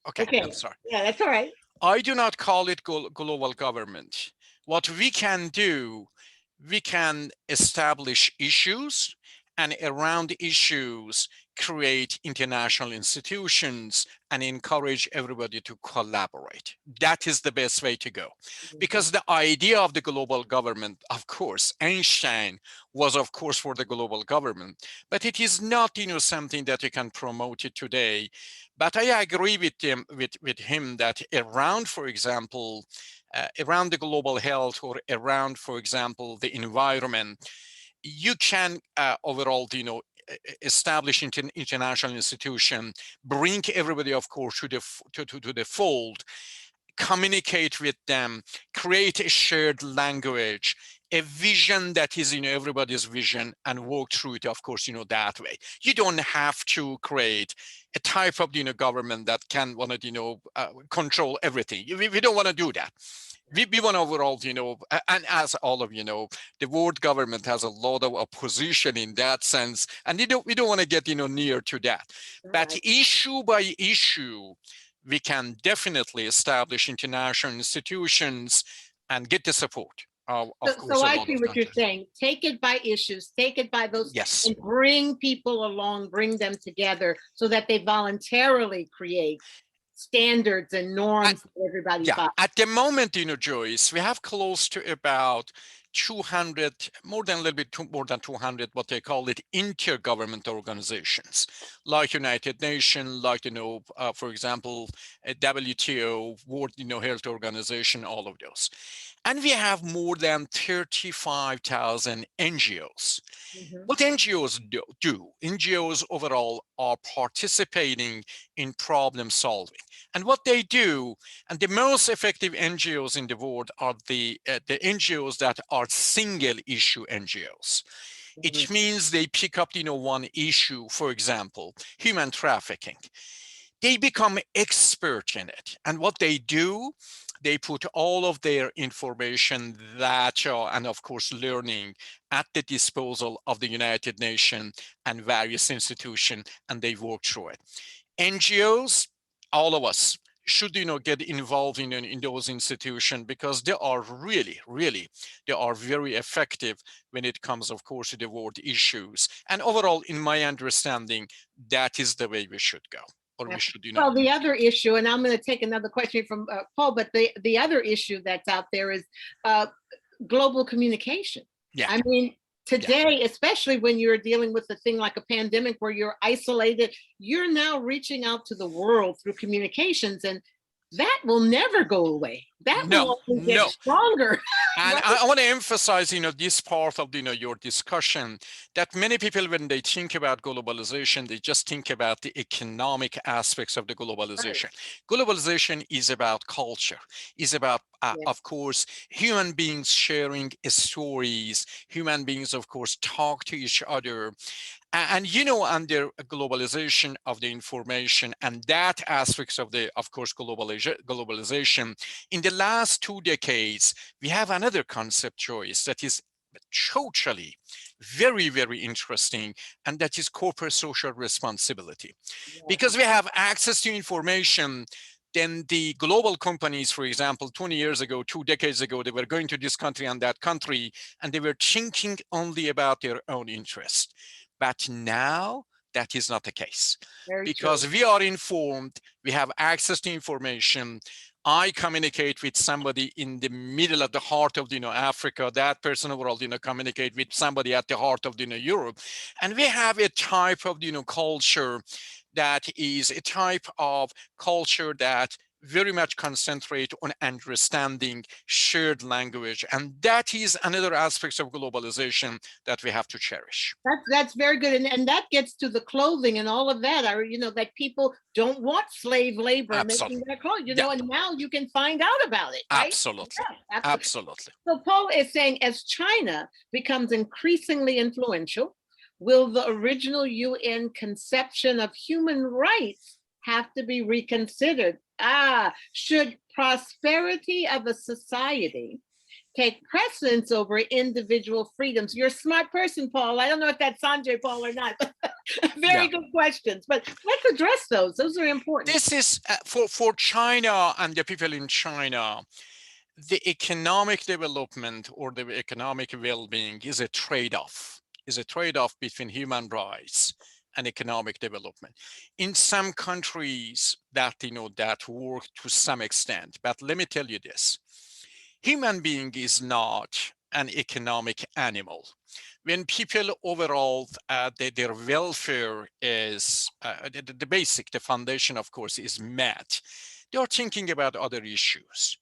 Okay, I'm sorry.
Yeah, that's all right.
I do not call it global government. What we can do, we can establish issues, and around issues, create international institutions and encourage everybody to collaborate. That is the best way to go. Because the idea of the global government, of course, Einstein was, of course, for the global government, but it is not, something that you can promote it today. But I agree with him that around, for example, around the global health or around, for example, the environment, you can overall, establish an international institution, bring everybody, of course, to the fold, communicate with them, create a shared language, a vision that is, everybody's vision, and work through it, of course, that way. You don't have to create a type of, government that can want to, control everything. We don't want to do that. We want overall, and as all of you know, the world government has a lot of opposition in that sense, and we don't want to get near to that. Right. But issue by issue, we can definitely establish international institutions and get the support. Of course,
so I see what you're saying. Take it by issues, take it by those,
yes,
and bring people along, bring them together so that they voluntarily create standards and norms that everybody follows.
At the moment, Joyce, we have close to about 200, more than 200, what they call it, intergovernmental organizations, like United Nations, like, for example, WTO, World Health Organization, all of those. And we have more than 35,000 NGOs. What NGOs do, NGOs overall are participating in problem solving. And what they do, and the most effective NGOs in the world are the NGOs that are single issue NGOs. It means they pick up, one issue, for example, human trafficking. They become expert in it. And what they do, they put all of their information and of course learning at the disposal of the United Nations and various institutions, and they work through it. NGOs, all of us should get involved in those institutions, because they are really they are very effective when it comes, of course, to the world issues. And overall, in my understanding, that is the way we should go. or we should,
Well, the other issue, and I'm going to take another question from Paul, but the other issue that's out there is global communication.
Yeah.
I mean, today, especially when you're dealing with a thing like a pandemic where you're isolated, you're now reaching out to the world through communications, and that will never go away. That will only get stronger.
And
Right?
I want to emphasize, this part of, your discussion, that many people, when they think about globalization, they just think about the economic aspects of the globalization. Right. Globalization is about culture, is about, of course, human beings sharing stories, human beings, of course, talk to each other. And under globalization of the information and that aspects of of course, globalization, in the last 2 decades, we have another concept choice that is totally very, very interesting, and that is corporate social responsibility. Because we have access to information, then the global companies, for example, 20 years ago, 2 decades ago, they were going to this country and that country, and they were thinking only about their own interest. But now that is not the case. Because we are informed, we have access to information. I communicate with somebody in the middle of the heart of Africa. That person overall communicate with somebody at the heart of Europe. And we have a type of culture that is a type of culture that very much concentrate on understanding shared language. And that is another aspect of globalization that we have to cherish.
That's very good. And that gets to the clothing and all of that. That people don't want slave labor making their clothes, and now you can find out about it, right?
Absolutely.
Yeah,
absolutely.
So Paul is saying, as China becomes increasingly influential, will the original UN conception of human rights have to be reconsidered? Should prosperity of a society take precedence over individual freedoms? You're a smart person, Paul. I don't know if that's Sanjay, Paul, or not. Very good questions, but let's address those. Those are important.
This is for China and the people in China. The economic development or the economic well-being is a trade-off. Is a trade-off between human rights and economic development. In some countries that that work to some extent, but let me tell you this: human being is not an economic animal. When people overall, their welfare is the foundation, of course, is met. They are thinking about other issues.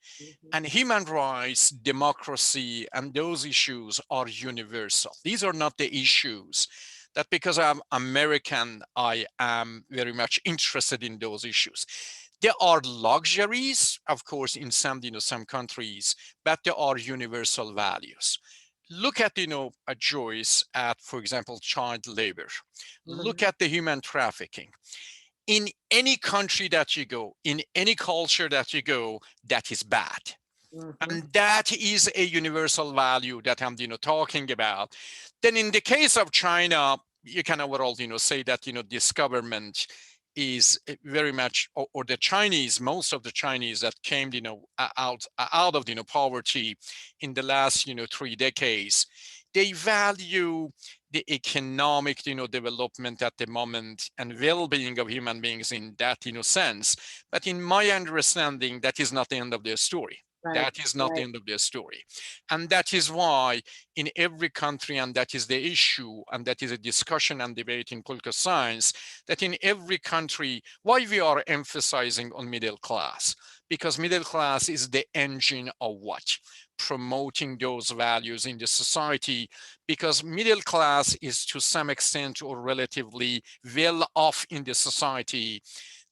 And human rights, democracy, and those issues are universal. These are not the issues that because I'm American, I am very much interested in those issues. There are luxuries, of course, in some countries, but there are universal values. Look at, Joyce, at, for example, child labor. Look at the human trafficking. In any country that you go, in any culture that you go, that is bad. And that is a universal value that I'm, talking about. Then in the case of China, you can overall, say that, this government is very much, or the Chinese, most of the Chinese that came, out of, poverty in the last, 3 decades, they value the economic, development at the moment and well-being of human beings in that, sense. But in my understanding, that is not the end of their story. That is not the end of their story. And that is why in every country, and that is the issue, and that is a discussion and debate in political science, that in every country, why we are emphasizing on middle class, because middle class is the engine of what? Promoting those values in the society, because middle class is to some extent or relatively well off in the society.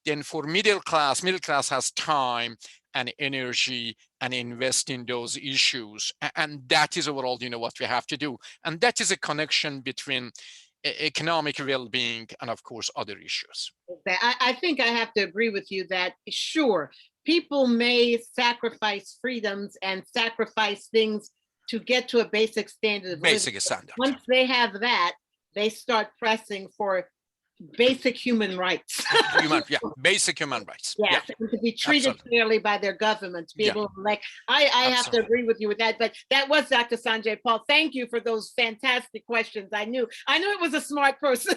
Then for middle class has time and energy and invest in those issues. And that is overall, what we have to do. And that is a connection between economic well-being and, of course, other issues.
I think I have to agree with you that, sure, people may sacrifice freedoms and sacrifice things to get to a basic standard of living.
Basic standard.
Once they have that, they start pressing for basic human rights.
Basic human rights.
Yes, and to be treated fairly by their government, to be able to elect. I have to agree with you with that, but that was Dr. Sanjay Paul. Thank you for those fantastic questions. I knew it was a smart person.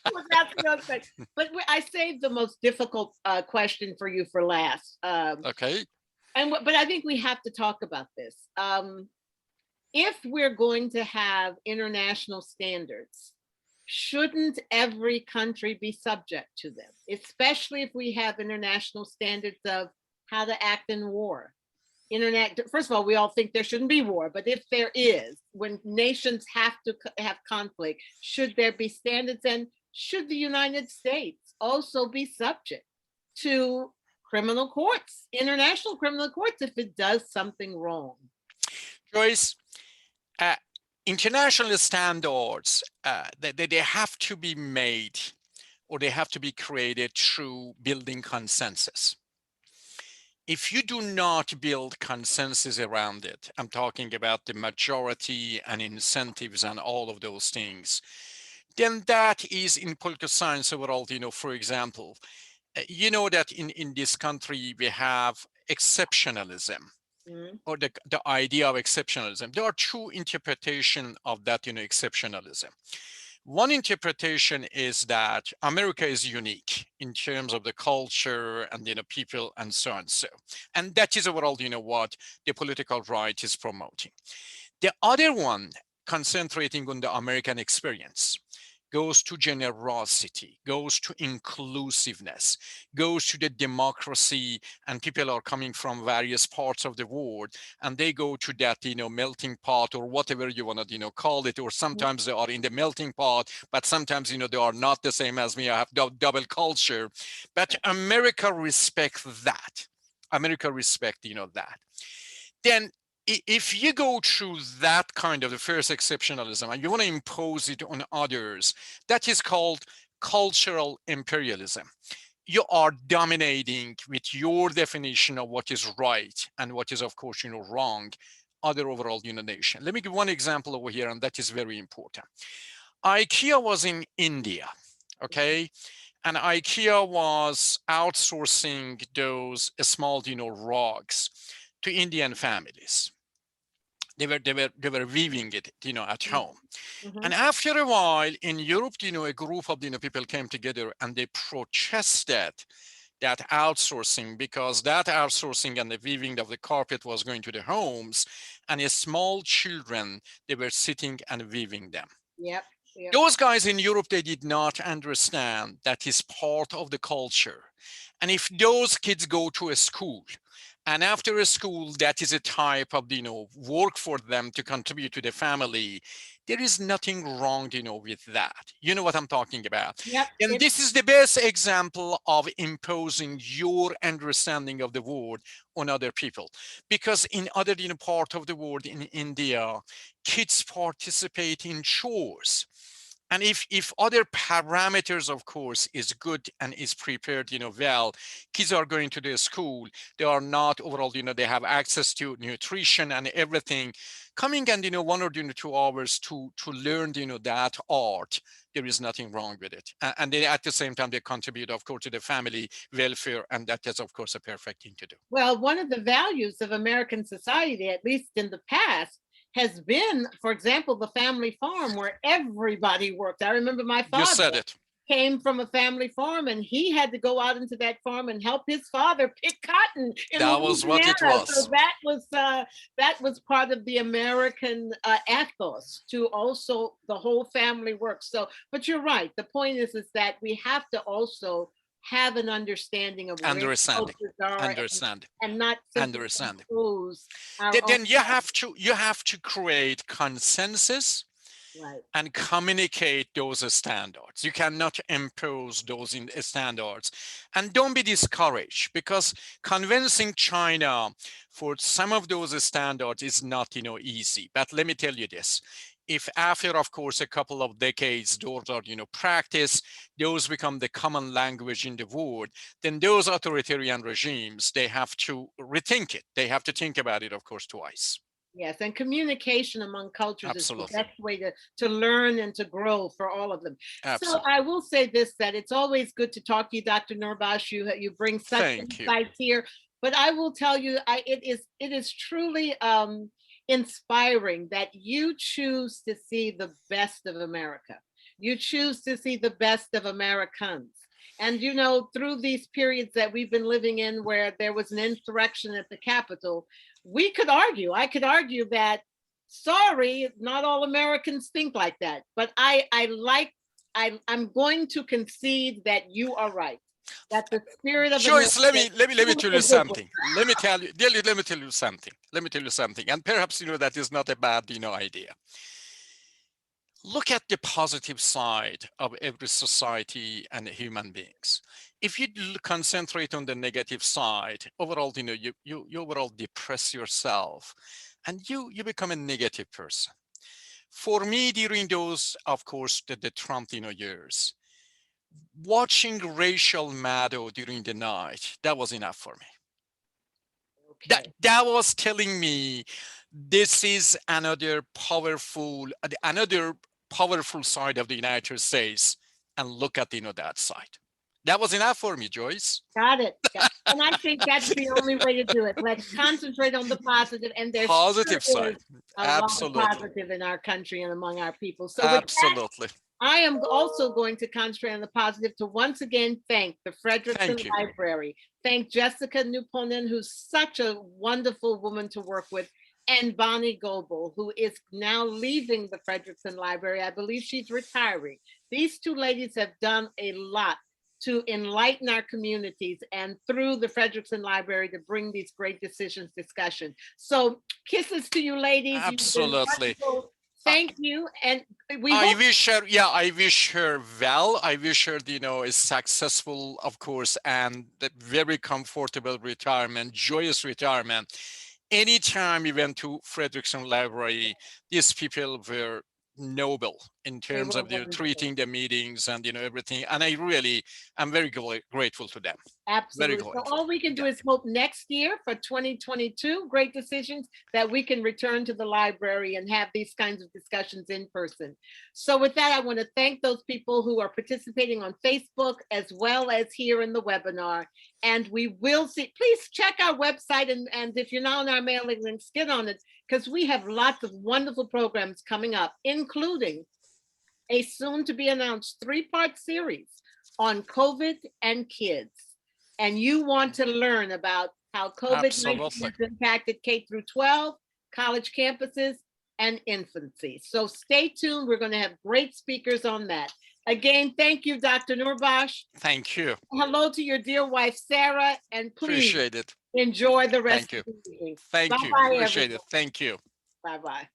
But I saved the most difficult question for you for last.
Okay.
But I think we have to talk about this. If we're going to have international standards, shouldn't every country be subject to them, especially if we have international standards of how to act in war? First of all, we all think there shouldn't be war, but if there is, when nations have to have conflict, should there be standards? And should the United States also be subject to criminal courts, international criminal courts, if it does something wrong?
Joyce, international standards, they have to be made, or they have to be created through building consensus. If you do not build consensus around it, I'm talking about the majority and incentives and all of those things, then that is in political science overall, for example, that in this country we have exceptionalism. Or the idea of exceptionalism. There are two interpretations of that, exceptionalism. One interpretation is that America is unique in terms of the culture and people and so on. And that is overall, what the political right is promoting. The other one, concentrating on the American experience, goes to generosity, goes to inclusiveness, goes to the democracy, and people are coming from various parts of the world, and they go to that, melting pot, or whatever you want to, call it, or sometimes they are in the melting pot, but sometimes, they are not the same as me. I have double culture, but America respects that. America respects, that. Then if you go through that kind of the first exceptionalism and you want to impose it on others, that is called cultural imperialism. You are dominating with your definition of what is right and what is, of course, wrong, other overall nation. Let me give one example over here, and that is very important. IKEA was in India, okay? And IKEA was outsourcing those small, rugs to Indian families. They were weaving it, at home. And after a while in Europe, a group of people came together and they protested that outsourcing, because that outsourcing and the weaving of the carpet was going to the homes, and small children, they were sitting and weaving them.
Yep.
Those guys in Europe, they did not understand that is part of the culture. And if those kids go to a school, and after a school, that is a type of, work for them to contribute to the family, there is nothing wrong, with that. You know what I'm talking about?
Yep.
And this is the best example of imposing your understanding of the world on other people. Because in other, part of the world, in India, kids participate in chores. And if other parameters, of course, is good and is prepared, well, kids are going to the school. They are not overall, they have access to nutrition and everything. Coming and, 1 or 2 hours to learn, that art, there is nothing wrong with it. And then at the same time, they contribute, of course, to the family welfare. And that is, of course, a perfect thing to do.
Well, one of the values of American society, at least in the past, has been, for example, the family farm, where everybody worked. I remember my father came from a family farm, and he had to go out into that farm and help his father pick cotton.
That was what it was.
So that was part of the American ethos, to also the whole family work. So, but you're right. The point is that we have to also have an understanding of
understanding
and not
understanding.
Then
you have to create consensus,
right,
and communicate those standards. You cannot impose those standards. And don't be discouraged, because convincing China for some of those standards is not easy. But let me tell you this. If after, of course, a couple of decades, those are, practice, those become the common language in the world, then those authoritarian regimes, they have to rethink it. They have to think about it, of course, twice.
Yes, and communication among cultures
Absolutely.
is the best way to learn and to grow for all of them.
Absolutely.
So I will say this, that it's always good to talk to you, Dr. Noorbaksh. You bring such
Thank you.
insights here. But I will tell you, it is truly inspiring that you choose to see the best of America. You choose to see the best of Americans. And, you know, through these periods that we've been living in where there was an insurrection at the Capitol, I could argue that, sorry, not all Americans think like that. But I'm going to concede that you are right. That the spirit of
Joyce,
America,
let me tell you something. Let me tell you something. And perhaps, you know, that is not a bad, you know, idea. Look at the positive side of every society and human beings. If you concentrate on the negative side, overall, you know, you overall depress yourself and you become a negative person. For me, during those, of course, the Trump, you know, years, watching Rachel Maddow during the night, that was enough for me.
Okay.
That was telling me this is another powerful side of the United States, and look at, you know, that side. That was enough for me, Joyce.
Got it. And I think that's the only way to do it. Let's concentrate on the positive, and there's
positive side.
A
Absolutely.
lot of positive in our country and among our people. So
absolutely.
I am also going to concentrate on the positive to once again thank the Frederickson Library. Thank Jessica Nuponen, who's such a wonderful woman to work with, and Bonnie Goebel, who is now leaving the Frederickson Library. I believe she's retiring. These two ladies have done a lot to enlighten our communities and through the Frederickson Library to bring these great decisions discussion. So kisses to you, ladies.
Absolutely.
Thank you. And
I wish her well. I wish her, you know, a successful, of course, and a very comfortable retirement, joyous retirement. Anytime we went to Frederickson Library, these people were noble in terms of treating the meetings and, you know, everything. And I'm very grateful to them.
Absolutely. So all we can do is hope next year for 2022, great decisions, that we can return to the library and have these kinds of discussions in person. So with that, I want to thank those people who are participating on Facebook as well as here in the webinar. And we will see, please check our website, and if you're not on our mailing links, get on it, because we have lots of wonderful programs coming up, including a soon to be announced 3-part series on COVID and kids. And you want to learn about how COVID-19 has impacted K through 12, college campuses, and infancy. So stay tuned. We're going to have great speakers on that. Again, thank you, Dr. Noorbaksh.
Thank you.
Hello to your dear wife, Sarah, and please
appreciate it.
Enjoy the rest of the evening.
Thank you. Appreciate it. Thank you.
Bye-bye.